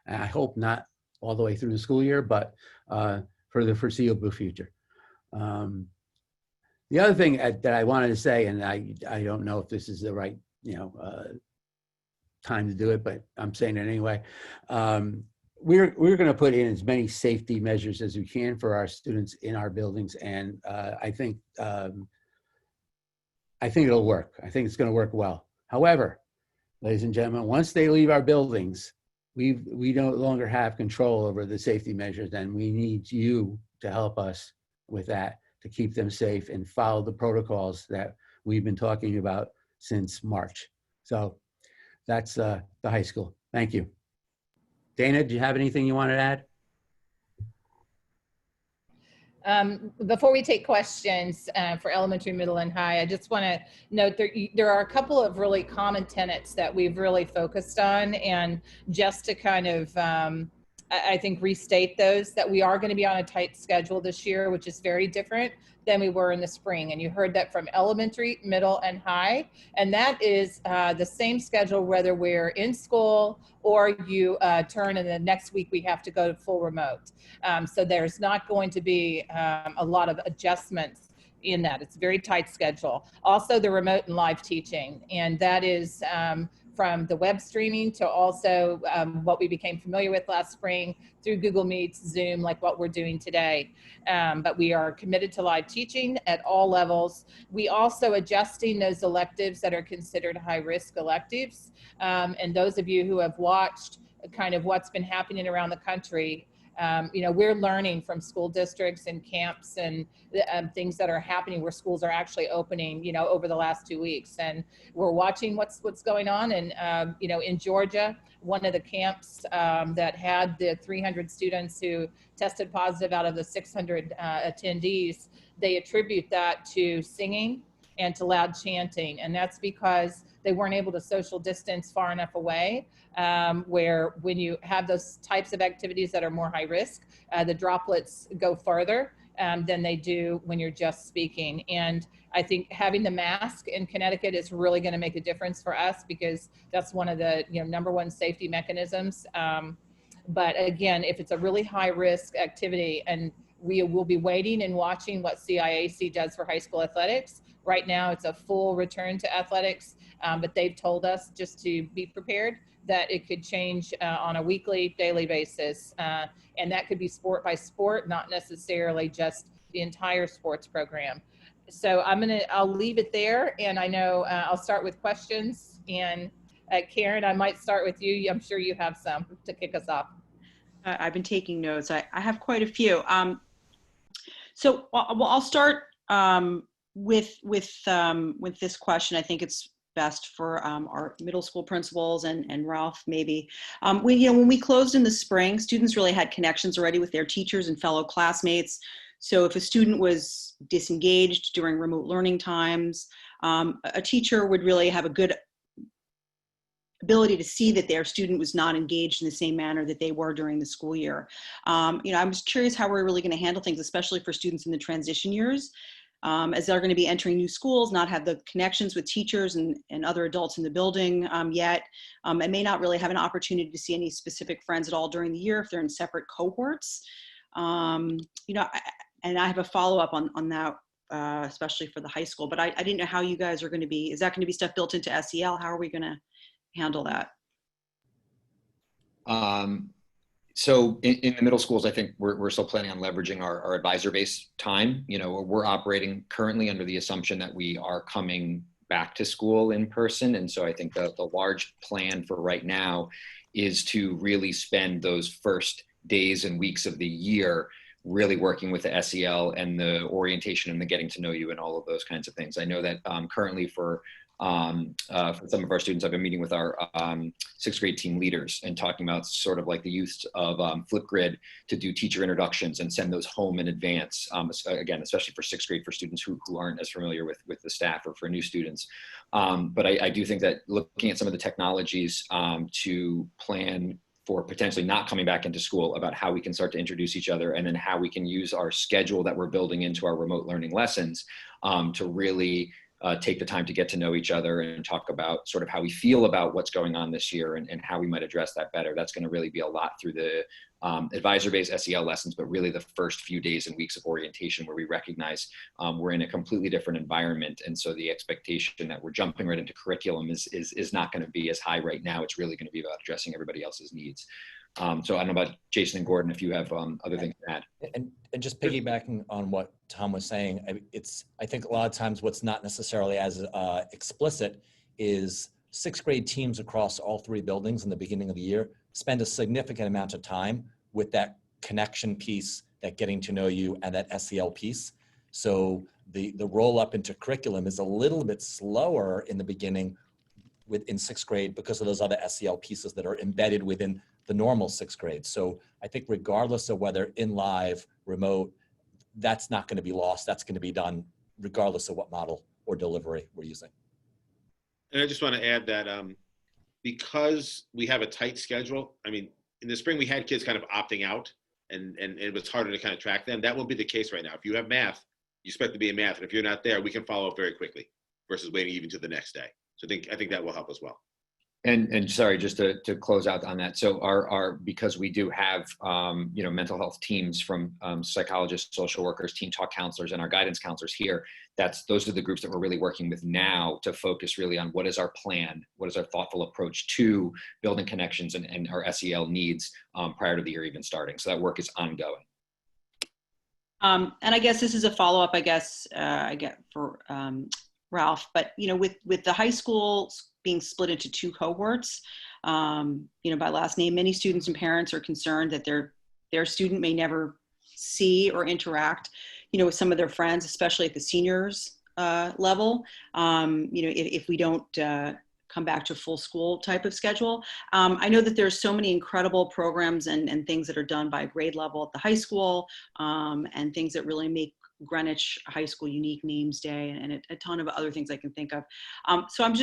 I hope not all the way through the school year, but for the foreseeable future. The other thing that I wanted to say, and I don't know if this is the right time to do it, but I'm saying it anyway. We're going to put in as many safety measures as we can for our students in our buildings, and I think it'll work. I think it's going to work well. However, ladies and gentlemen, once they leave our buildings, we no longer have control over the safety measures, and we need you to help us with that, to keep them safe and follow the protocols that we've been talking about since March. So that's the high school. Thank you. Dana, do you have anything you want to add? Before we take questions for elementary, middle, and high, I just want to note there are a couple of really common tenets that we've really focused on, and just to kind of I think restate those, that we are going to be on a tight schedule this year, which is very different than we were in the spring. And you heard that from elementary, middle, and high. And that is the same schedule, whether we're in school or you turn and the next week we have to go to full remote. So there's not going to be a lot of adjustments in that. It's a very tight schedule. Also the remote and live teaching. And that is from the web streaming to also what we became familiar with last spring through Google Meets, Zoom, like what we're doing today. But we are committed to live teaching at all levels. We also adjusting those electives that are considered high-risk electives. And those of you who have watched kind of what's been happening around the country, we're learning from school districts and camps and things that are happening where schools are actually opening, over the last 2 weeks. And we're watching what's going on. And, in Georgia, one of the camps that had the 300 students who tested positive out of the 600 attendees, they attribute that to singing and to loud chanting. And that's because they weren't able to social distance far enough away, where when you have those types of activities that are more high risk, the droplets go farther than they do when you're just speaking. And I think having the mask in Connecticut is really going to make a difference for us, because that's one of the number one safety mechanisms. But again, if it's a really high risk activity, and we will be waiting and watching what CIAC does for high school athletics. Right now, it's a full return to athletics, but they've told us just to be prepared that it could change on a weekly, daily basis. And that could be sport by sport, not necessarily just the entire sports program. So I'll leave it there. And I know I'll start with questions. And Karen, I might start with you. I'm sure you have some to kick us off. I've been taking notes. I have quite a few. So I'll start with this question. I think it's best for our middle school principals and Ralph maybe. When we closed in the spring, students really had connections already with their teachers and fellow classmates. So if a student was disengaged during remote learning times, a teacher would really have a good ability to see that their student was not engaged in the same manner that they were during the school year. I was curious how we're really going to handle things, especially for students in the transition years, as they're going to be entering new schools, not have the connections with teachers and other adults in the building yet, and may not really have an opportunity to see any specific friends at all during the year if they're in separate cohorts. And I have a follow-up on that, especially for the high school, but I didn't know how you guys are going to be. Is that going to be stuff built into SEL? How are we going to handle that? So in the middle schools, I think we're still planning on leveraging our advisor-based time. We're operating currently under the assumption that we are coming back to school in person. And so I think the large plan for right now is to really spend those first days and weeks of the year really working with the SEL and the orientation and the getting to know you and all of those kinds of things. I know that currently for for some of our students. I've been meeting with our sixth grade team leaders and talking about sort of like the use of Flipgrid to do teacher introductions and send those home in advance. Again, especially for sixth grade, for students who aren't as familiar with the staff, or for new students. But I do think that looking at some of the technologies to plan for potentially not coming back into school, about how we can start to introduce each other, and then how we can use our schedule that we're building into our remote learning lessons to really take the time to get to know each other and talk about sort of how we feel about what's going on this year, and how we might address that better. That's going to really be a lot through the advisor-based SEL lessons, but really the first few days and weeks of orientation, where we recognize we're in a completely different environment. And so the expectation that we're jumping right into curriculum is not going to be as high right now. It's really going to be about addressing everybody else's needs. So I don't know about Jason and Gordon, if you have other things to add. And just piggybacking on what Tom was saying, I think a lot of times what's not necessarily as explicit is sixth grade teams across all three buildings in the beginning of the year spend a significant amount of time with that connection piece, that getting to know you, and that SEL piece. So the roll up into curriculum is a little bit slower in the beginning in sixth grade, because of those other SEL pieces that are embedded within the normal sixth grade. So I think regardless of whether in live, remote, that's not going to be lost. That's going to be done regardless of what model or delivery we're using. And I just want to add that because we have a tight schedule, I mean, in the spring we had kids kind of opting out, and it was harder to kind of track them. That won't be the case right now. If you have math, you expect to be in math, and if you're not there, we can follow up very quickly versus waiting even to the next day. So I think that will help as well. And sorry, just to close out on that. So because we do have, mental health teams from psychologists, social workers, teen talk counselors, and our guidance counselors here, those are the groups that we're really working with now to focus really on what is our plan, what is our thoughtful approach to building connections and our SEL needs prior to the year even starting. So that work is ongoing. And I guess this is a follow-up, I get for Ralph, but with the high school being split into two cohorts, by last name, many students and parents are concerned that their student may never see or interact, with some of their friends, especially at the seniors level. If we don't come back to a full school type of schedule. I know that there's so many incredible programs and things that are done by grade level at the high school, and things that really make Greenwich High School Unique Names Day, and a ton of other things I can think of. So I'm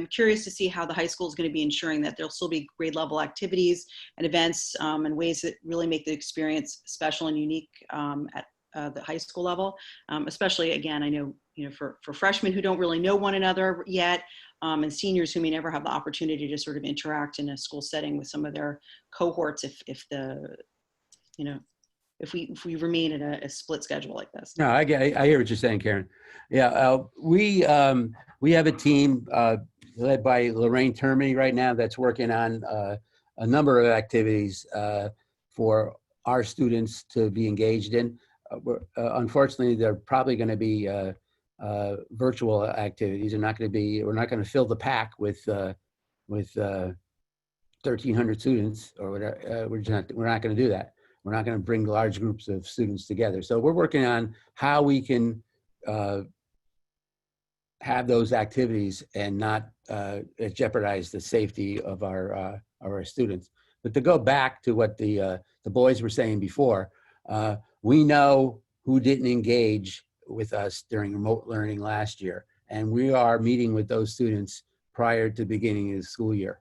curious to see how the high school is going to be ensuring that there'll still be grade level activities and events and ways that really make the experience special and unique at the high school level. Especially, again, I know, for freshmen who don't really know one another yet, and seniors who may never have the opportunity to sort of interact in a school setting with some of their cohorts if we remain in a split schedule like this. No, I hear what you're saying, Karen. Yeah, we have a team led by Lorraine Termini right now that's working on a number of activities for our students to be engaged in. Unfortunately, they're probably going to be virtual activities. We're not going to fill the pack with 1,300 students or whatever. We're not going to do that. We're not going to bring large groups of students together. So we're working on how we can have those activities and not jeopardize the safety of our students. But to go back to what the boys were saying before, we know who didn't engage with us during remote learning last year, and we are meeting with those students prior to beginning of the school year.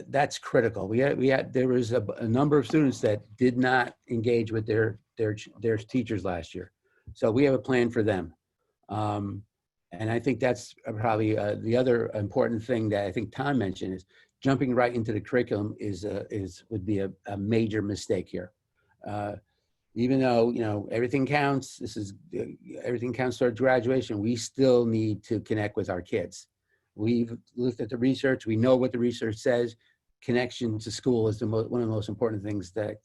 That's critical. There was a number of students that did not engage with their teachers last year, so we have a plan for them. And I think that's probably the other important thing that I think Tom mentioned is jumping right into the curriculum would be a major mistake here. Even though everything counts, everything counts towards graduation, we still need to connect with our kids. We've looked at the research. We know what the research says. Connection to school is one of the most important things that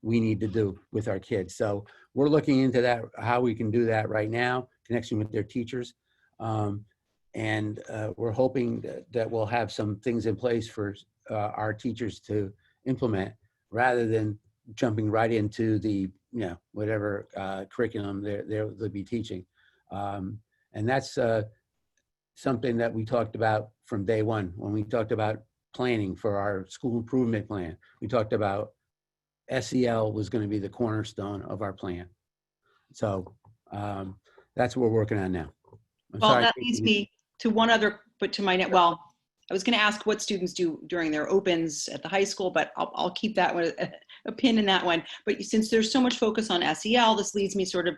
we need to do with our kids. So we're looking into that, how we can do that right now, connection with their teachers. And we're hoping that we'll have some things in place for our teachers to implement rather than jumping right into the, whatever curriculum they'll be teaching. And that's something that we talked about from day one when we talked about planning for our school improvement plan. We talked about SEL was going to be the cornerstone of our plan. So that's what we're working on now. Well, that leads me to one other, but to my, well, I was going to ask what students do during their opens at the high school, but I'll keep that one, a pin in that one. But since there's so much focus on SEL, this leads me sort of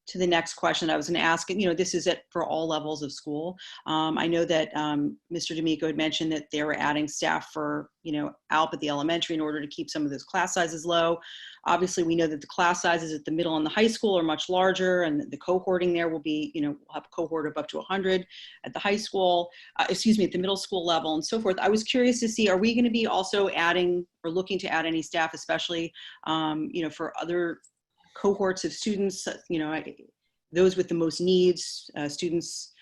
to the next question I was going to ask. You know, this is for all levels of school. I know that Mr. D'Amico had mentioned that they were adding staff for, you know, ALP at the elementary in order to keep some of those class sizes low. Obviously, we know that the class sizes at the middle and the high school are much larger, and the cohorting there will be, you know, we'll have a cohort of up to 100 at the high school, at the middle school level and so forth. I was curious to see, are we going to be also adding or looking to add any staff, especially, you know, for other cohorts of students, you know, those with the most needs, students,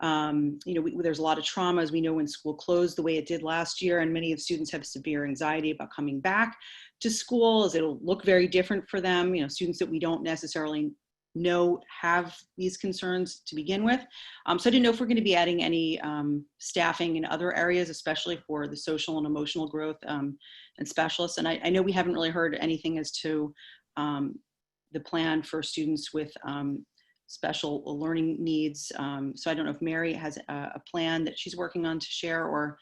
you know, there's a lot of trauma, as we know, when school closed the way it did last year, and many of students have severe anxiety about coming back to school, as it'll look very different for them. You know, students that we don't necessarily know have these concerns to begin with. So I didn't know if we're going to be adding any staffing in other areas, especially for the social and emotional growth and specialists. And I know we haven't really heard anything as to the plan for students with special learning needs. So I don't know if Mary has a plan that she's working on to share, or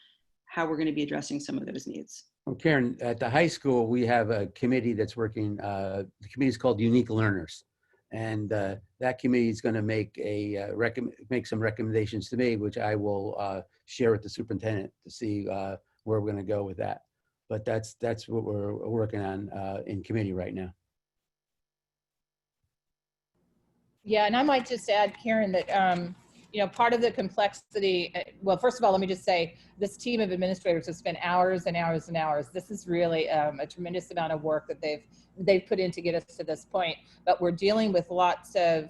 how we're going to be addressing some of those needs. Well, Karen, at the high school, we have a committee that's working, the committee is called Unique Learners. And that committee is going to make make some recommendations to me, which I will share with the superintendent to see where we're going to go with that. But that's what we're working on in committee right now. Yeah, and I might just add, Karen, that, you know, part of the complexity, well, first of all, let me just say, this team of administrators has spent hours and hours and hours. This is really a tremendous amount of work that they've put in to get us to this point. But we're dealing with lots of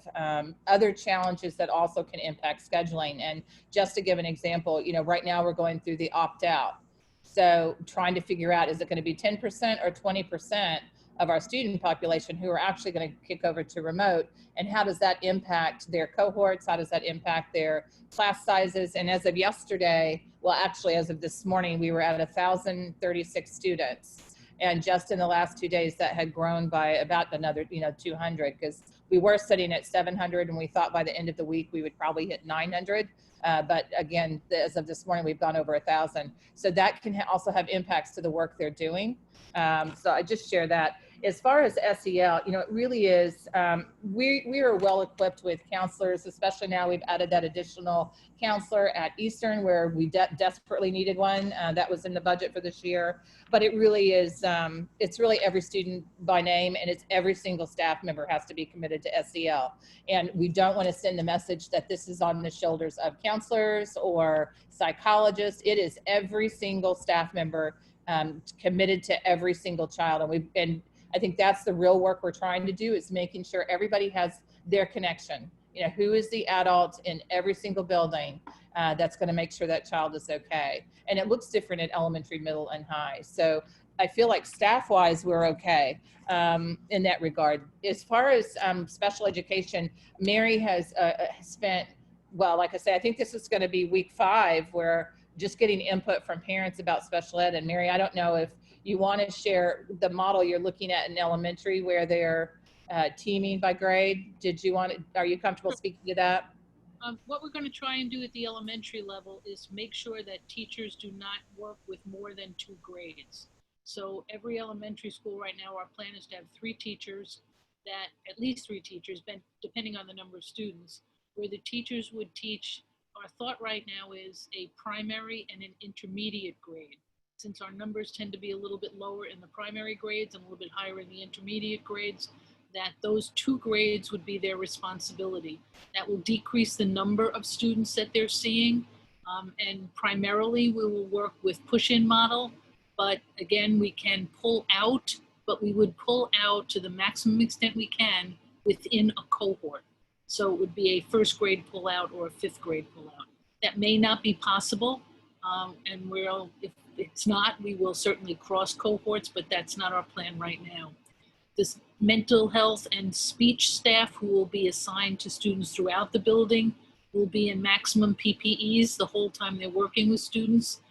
other challenges that also can impact scheduling. And just to give an example, you know, right now we're going through the opt-out. So trying to figure out, is it going to be 10% or 20% of our student population who are actually going to kick over to remote, and how does that impact their cohorts? How does that impact their class sizes? And as of yesterday, well, actually, as of this morning, we were at 1,036 students. And just in the last 2 days, that had grown by about another, you know, 200, because we were sitting at 700, and we thought by the end of the week we would probably hit 900. But again, as of this morning, we've gone over 1,000. So that can also have impacts to the work they're doing. So I just share that. As far as SEL, you know, it really is, we are well equipped with counselors, especially now we've added that additional counselor at Eastern, where we desperately needed one. That was in the budget for this year. But it really is, it's really every student by name, and it's every single staff member has to be committed to SEL. And we don't want to send the message that this is on the shoulders of counselors or psychologists. It is every single staff member committed to every single child. And I think that's the real work we're trying to do, is making sure everybody has their connection. You know, who is the adult in every single building that's going to make sure that child is okay. And it looks different at elementary, middle, and high. So I feel like staff-wise, we're okay in that regard. As far as special education, Mary has spent, well, like I say, I think this is going to be week 5, where just getting input from parents about special ed. And Mary, I don't know if you want to share the model you're looking at in elementary, where they're teaming by grade. Are you comfortable speaking to that? What we're going to try and do at the elementary level is make sure that teachers do not work with more than 2 grades. So every elementary school right now, our plan is to have 3 teachers, at least 3 teachers, depending on the number of students, where the teachers would teach. Our thought right now is a primary and an intermediate grade. Since our numbers tend to be a little bit lower in the primary grades and a little bit higher in the intermediate grades, that those 2 grades would be their responsibility. That will decrease the number of students that they're seeing. And primarily we will work with push-in model, but again, we can pull out, but we would pull out to the maximum extent we can within a cohort. So it would be a 1st grade pull out or a 5th grade pull out. That may not be possible. And if it's not, we will certainly cross cohorts, but that's not our plan right now. This mental health and speech staff who will be assigned to students throughout the building will be in maximum PPEs the whole time they're working with students.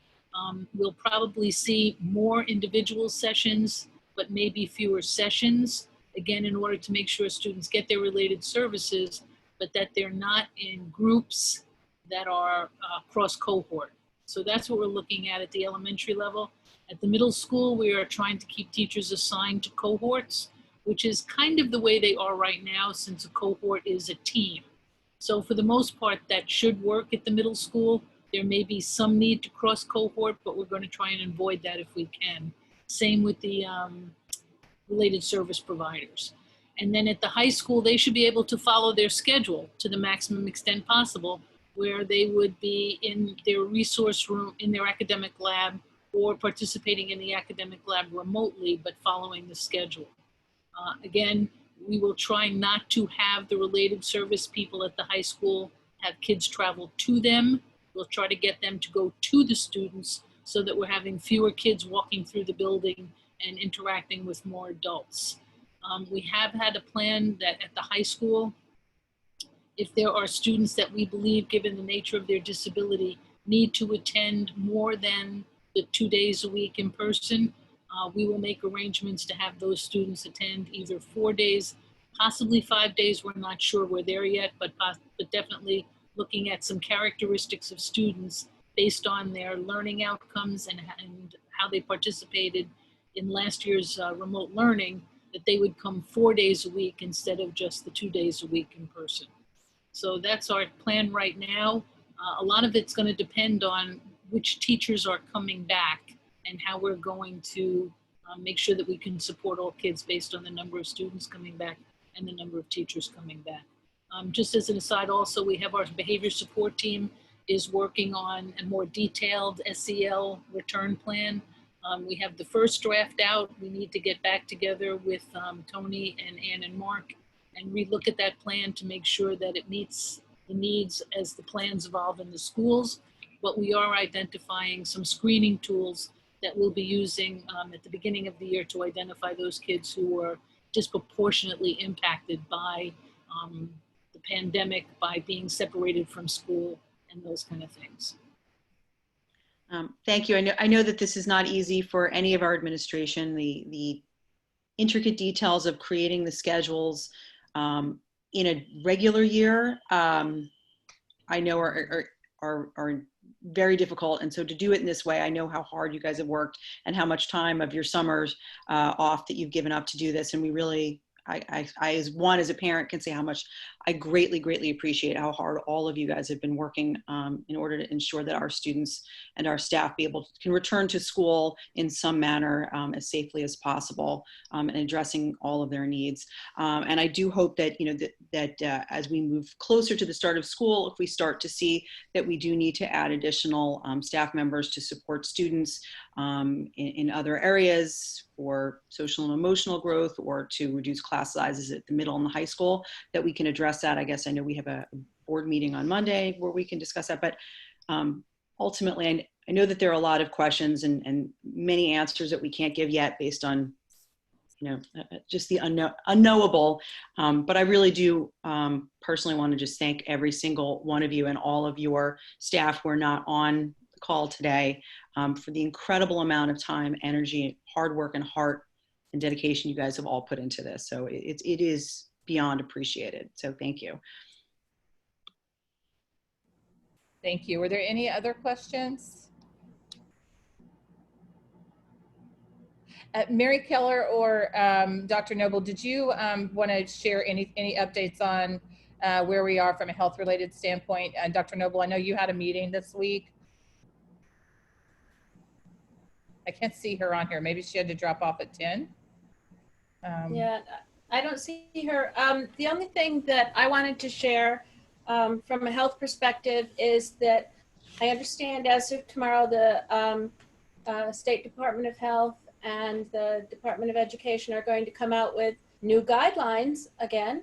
We'll probably see more individual sessions, but maybe fewer sessions, again, in order to make sure students get their related services, but that they're not in groups that are cross cohort. So that's what we're looking at the elementary level. At the middle school, we are trying to keep teachers assigned to cohorts, which is kind of the way they are right now, since a cohort is a team. So for the most part, that should work at the middle school. There may be some need to cross cohort, but we're going to try and avoid that if we can. Same with the related service providers. And then at the high school, they should be able to follow their schedule to the maximum extent possible, where they would be in their resource room, in their academic lab, or participating in the academic lab remotely, but following the schedule. Again, we will try not to have the related service people at the high school have kids travel to them. We'll try to get them to go to the students so that we're having fewer kids walking through the building and interacting with more adults. We have had a plan that at the high school, if there are students that we believe, given the nature of their disability, need to attend more than the 2 days a week in person, we will make arrangements to have those students attend either 4 days, possibly 5 days. We're not sure we're there yet, but definitely looking at some characteristics of students based on their learning outcomes and how they participated in last year's remote learning, that they would come 4 days a week instead of just the 2 days a week in person. So that's our plan right now. A lot of it's going to depend on which teachers are coming back and how we're going to make sure that we can support all kids based on the number of students coming back and the number of teachers coming back. Just as an aside also, we have our behavior support team is working on a more detailed SEL return plan. We have the first draft out. We need to get back together with Tony and Ann and Mark and relook at that plan to make sure that it meets the needs as the plans evolve in the schools. But we are identifying some screening tools that we'll be using at the beginning of the year to identify those kids who were disproportionately impacted by the pandemic, by being separated from school and those kind of things. Thank you. I know that this is not easy for any of our administration. The intricate details of creating the schedules in a regular year, I know are very difficult. And so to do it in this way, I know how hard you guys have worked and how much time of your summers off that you've given up to do this. And we really, I as a parent can say how much I greatly, greatly appreciate how hard all of you guys have been working in order to ensure that our students and our staff can return to school in some manner as safely as possible and addressing all of their needs. And I do hope that, that as we move closer to the start of school, if we start to see that we do need to add additional staff members to support students in other areas for social and emotional growth, or to reduce class sizes at the middle and the high school, that we can address that. I guess I know we have a board meeting on Monday where we can discuss that, but ultimately I know that there are a lot of questions and many answers that we can't give yet based on just the unknowable. But I really do personally want to just thank every single one of you and all of your staff who are not on the call today for the incredible amount of time, energy, hard work, and heart and dedication you guys have all put into this. So it is beyond appreciated. So thank you. Thank you. Were there any other questions? Mary Keller or Dr. Noble, did you want to share any updates on where we are from a health-related standpoint? Dr. Noble, I know you had a meeting this week. I can't see her on here. Maybe she had to drop off at 10. Yeah, I don't see her. The only thing that I wanted to share from a health perspective is that I understand as of tomorrow, the State Department of Health and the Department of Education are going to come out with new guidelines again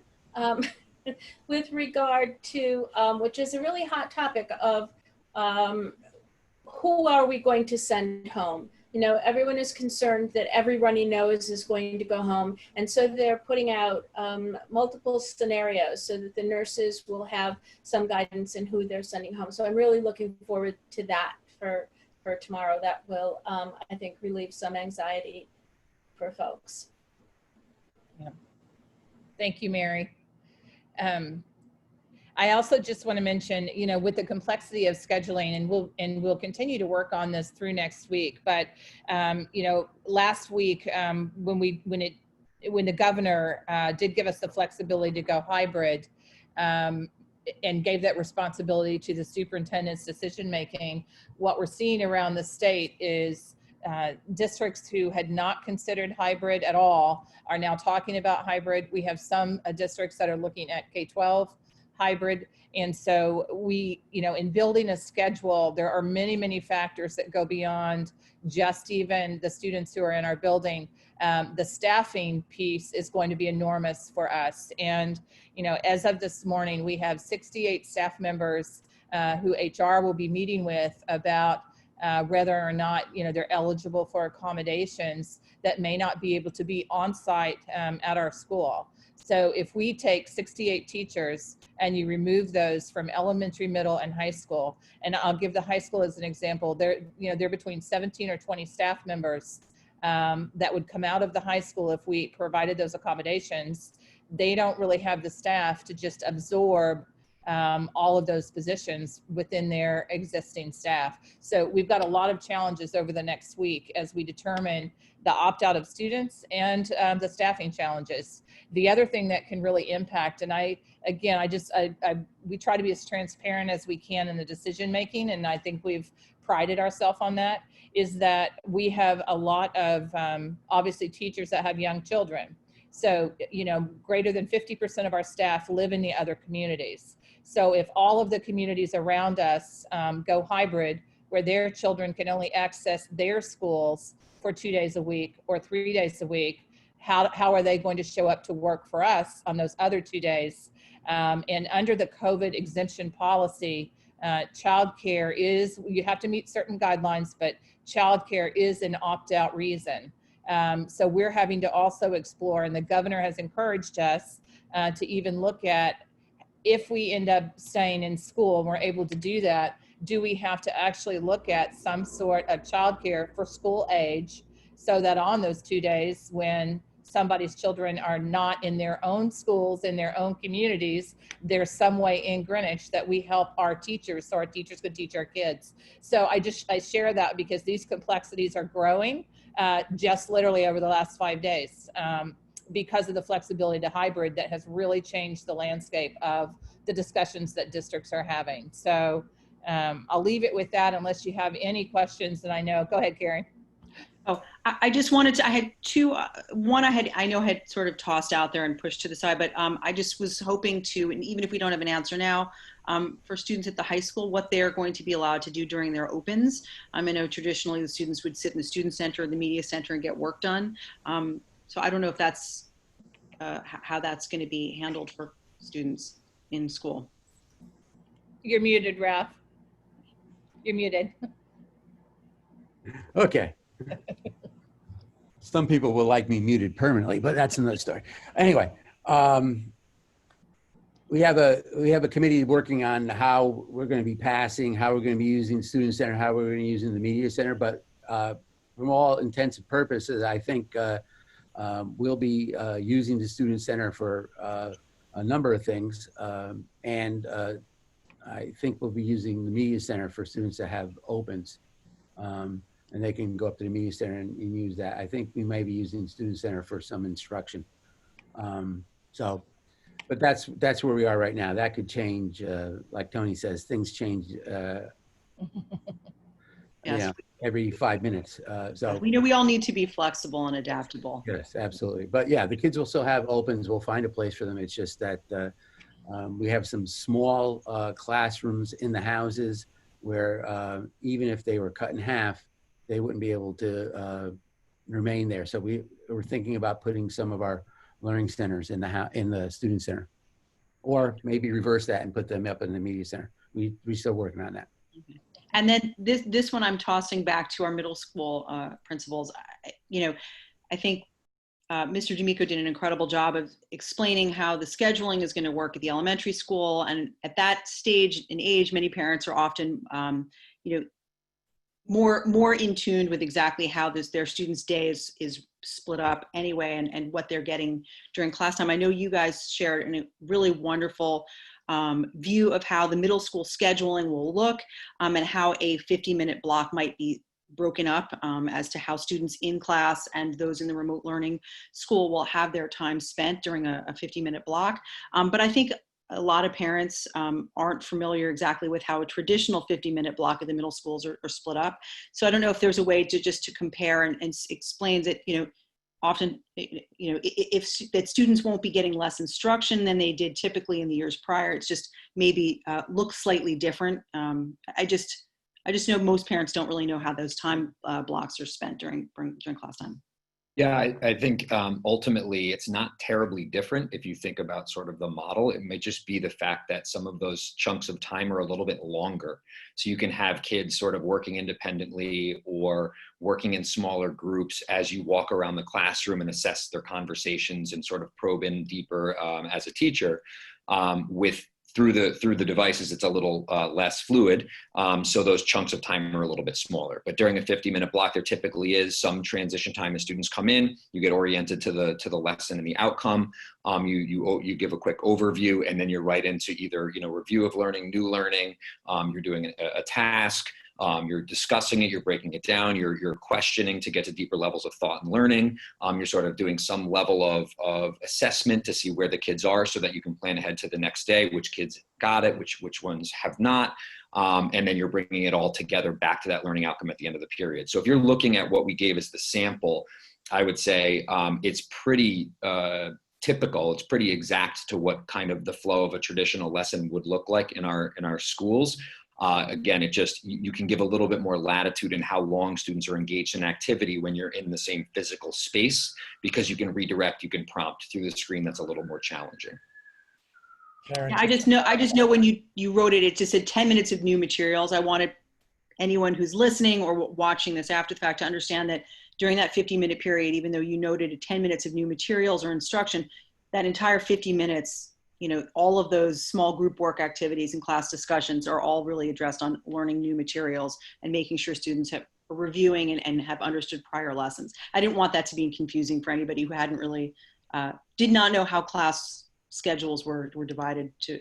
with regard to, which is a really hot topic of who are we going to send home? you know, everyone is concerned that everyone he knows is going to go home. And so they're putting out multiple scenarios so that the nurses will have some guidance in who they're sending home. So I'm really looking forward to that for tomorrow. That will, I think, relieve some anxiety for folks. Yeah. Thank you, Mary. I also just want to mention, you know, with the complexity of scheduling, and we'll continue to work on this through next week. But you know, last week when the governor did give us the flexibility to go hybrid, and gave that responsibility to the superintendent's decision making, what we're seeing around the state is districts who had not considered hybrid at all are now talking about hybrid. We have some districts that are looking at K-12 hybrid. And so we, you know, in building a schedule, there are many, many factors that go beyond just even the students who are in our building. The staffing piece is going to be enormous for us. And, you know, as of this morning, we have 68 staff members who HR will be meeting with about whether or not, you know, they're eligible for accommodations that may not be able to be on site at our school. So if we take 68 teachers and you remove those from elementary, middle, and high school, and I'll give the high school as an example, they're between 17 or 20 staff members that would come out of the high school if we provided those accommodations. They don't really have the staff to just absorb all of those positions within their existing staff. So we've got a lot of challenges over the next week as we determine the opt-out of students and the staffing challenges. The other thing that can really impact, and we try to be as transparent as we can in the decision making, and I think we've prided ourselves on that, is that we have a lot of obviously teachers that have young children. So, you know, greater than 50% of our staff live in the other communities. So if all of the communities around us go hybrid, where their children can only access their schools for 2 days a week or 3 days a week, how are they going to show up to work for us on those other 2 days? And under the COVID exemption policy, childcare is, you have to meet certain guidelines, but childcare is an opt-out reason. So we're having to also explore, and the governor has encouraged us to even look at, if we end up staying in school and we're able to do that, do we have to actually look at some sort of childcare for school age, so that on those 2 days when somebody's children are not in their own schools, in their own communities, there's some way in Greenwich that we help our teachers so our teachers could teach our kids. So I share that because these complexities are growing just literally over the last 5 days because of the flexibility to hybrid that has really changed the landscape of the discussions that districts are having. So I'll leave it with that unless you have any questions that I know. Go ahead, Karen. Oh, I just wanted to, I had two, one I know had sort of tossed out there and pushed to the side, but I just was hoping to, and even if we don't have an answer now, for students at the high school, what they're going to be allowed to do during their opens. I know traditionally the students would sit in the student center or the media center and get work done. So I don't know if that's how that's going to be handled for students in school. You're muted, Ralph. You're muted. Okay. Some people will like me muted permanently, but that's another story. Anyway, we have a committee working on how we're going to be passing, how we're going to be using Student Center, how we're going to be using the Media Center. But from all intents and purposes, I think we'll be using the Student Center for a number of things. And I think we'll be using the Media Center for students that have opens. And they can go up to the Media Center and use that. I think we may be using Student Center for some instruction. But that's where we are right now. That could change, like Tony says, things change Yes. every 5 minutes. So we know we all need to be flexible and adaptable. yes, absolutely. But yeah, the kids will still have opens. We'll find a place for them. It's just that we have some small classrooms in the houses where even if they were cut in half, they wouldn't be able to remain there. So we were thinking about putting some of our learning centers in the student center, or maybe reverse that and put them up in the media center. We're still working on that. And then this one I'm tossing back to our middle school principals. I think Mr. D'Amico did an incredible job of explaining how the scheduling is going to work at the elementary school. And at that stage in age, many parents are often, more in tune with exactly how their students' day is split up anyway, and what they're getting during class time. I know you guys shared a really wonderful view of how the middle school scheduling will look, and how a 50-minute block might be broken up as to how students in class and those in the remote learning school will have their time spent during a 50-minute block. But I think a lot of parents aren't familiar exactly with how a traditional 50-minute block of the middle schools are split up. So I don't know if there's a way to just to compare and explain that, often, if that students won't be getting less instruction than they did typically in the years prior. It's just maybe looks slightly different. I just know most parents don't really know how those time blocks are spent during class time. Yeah, I think ultimately it's not terribly different if you think about sort of the model. It may just be the fact that some of those chunks of time are a little bit longer. So you can have kids sort of working independently or working in smaller groups as you walk around the classroom and assess their conversations and sort of probe in deeper as a teacher. Through the devices, it's a little less fluid. So those chunks of time are a little bit smaller. But during a 50-minute block, there typically is some transition time as students come in. You get oriented to the lesson and the outcome. You give a quick overview, and then you're right into either review of learning, new learning. You're doing a task. You're discussing it, you're breaking it down, you're questioning to get to deeper levels of thought and learning. You're sort of doing some level of assessment to see where the kids are so that you can plan ahead to the next day, which kids got it, which ones have not. And then you're bringing it all together back to that learning outcome at the end of the period. So if you're looking at what we gave as the sample, I would say it's pretty typical. It's pretty exact to what kind of the flow of a traditional lesson would look like in our schools. Again, you can give a little bit more latitude in how long students are engaged in activity when you're in the same physical space, because you can redirect, you can prompt through the screen. That's a little more challenging. Yeah, I just know when you wrote it, it just said 10 minutes of new materials. I wanted anyone who's listening or watching this after the fact to understand that during that 50-minute period, even though you noted 10 minutes of new materials or instruction, that entire 50 minutes, all of those small group work activities and class discussions are all really addressed on learning new materials and making sure students are reviewing and have understood prior lessons. I didn't want that to be confusing for anybody who hadn't really, did not know how class schedules were divided to,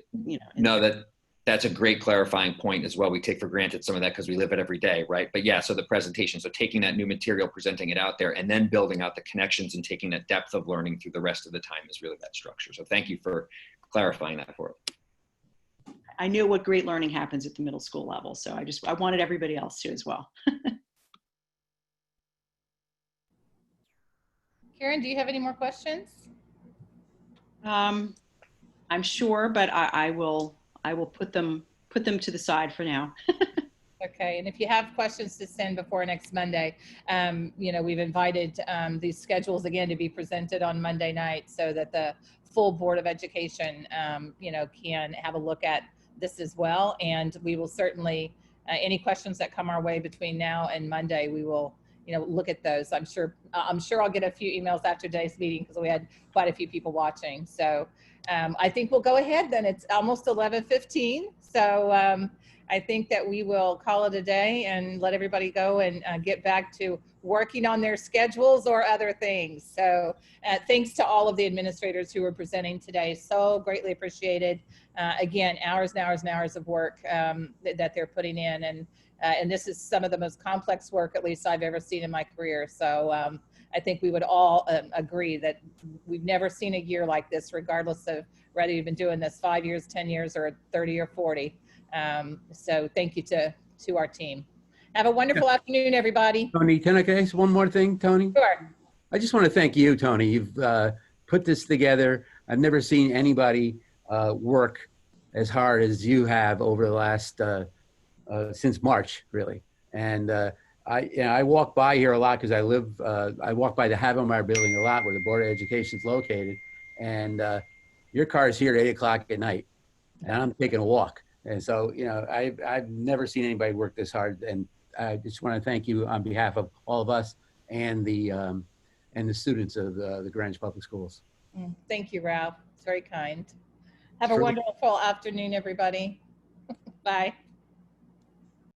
No, that's a great clarifying point as well. We take for granted some of that because we live it every day, right? But yeah, so the presentation, so taking that new material, presenting it out there, and then building out the connections and taking that depth of learning through the rest of the time is really that structure. So thank you for clarifying that for us. I know what great learning happens at the middle school level, so I wanted everybody else to as well. Karen, do you have any more questions? I'm sure, but I will put them to the side for now. Okay, and if you have questions to send before next Monday, we've invited these schedules again to be presented on Monday night so that the full Board of Education, can have a look at this as well. And we will certainly, any questions that come our way between now and Monday, we will, look at those. I'm sure I'll get a few emails after today's meeting because we had quite a few people watching. So I think we'll go ahead then. It's almost 11:15. So I think that we will call it a day and let everybody go and get back to working on their schedules or other things. So thanks to all of the administrators who were presenting today. So greatly appreciated. Again, hours and hours and hours of work that they're putting in. And this is some of the most complex work, at least I've ever seen in my career. So I think we would all agree that we've never seen a year like this, regardless of whether you've been doing this 5 years, 10 years, or 30 or 40. So thank you to our team. Have a wonderful afternoon, everybody. Tony, can I ask one more thing, Tony? Sure. I just want to thank you, Tony. You've put this together. I've never seen anybody work as hard as you have over the last, since March, really. And I walk by here a lot because I walk by the Havemeyer building a lot where the Board of Education is located. And your car is here at 8 o'clock at night, and I'm taking a walk. And so, you know, I've never seen anybody work this hard, and I just want to thank you on behalf of all of us and the students of the Greenwich Public Schools. Thank you, Ralph. It's very kind. Have a Sure. wonderful afternoon, everybody. Bye.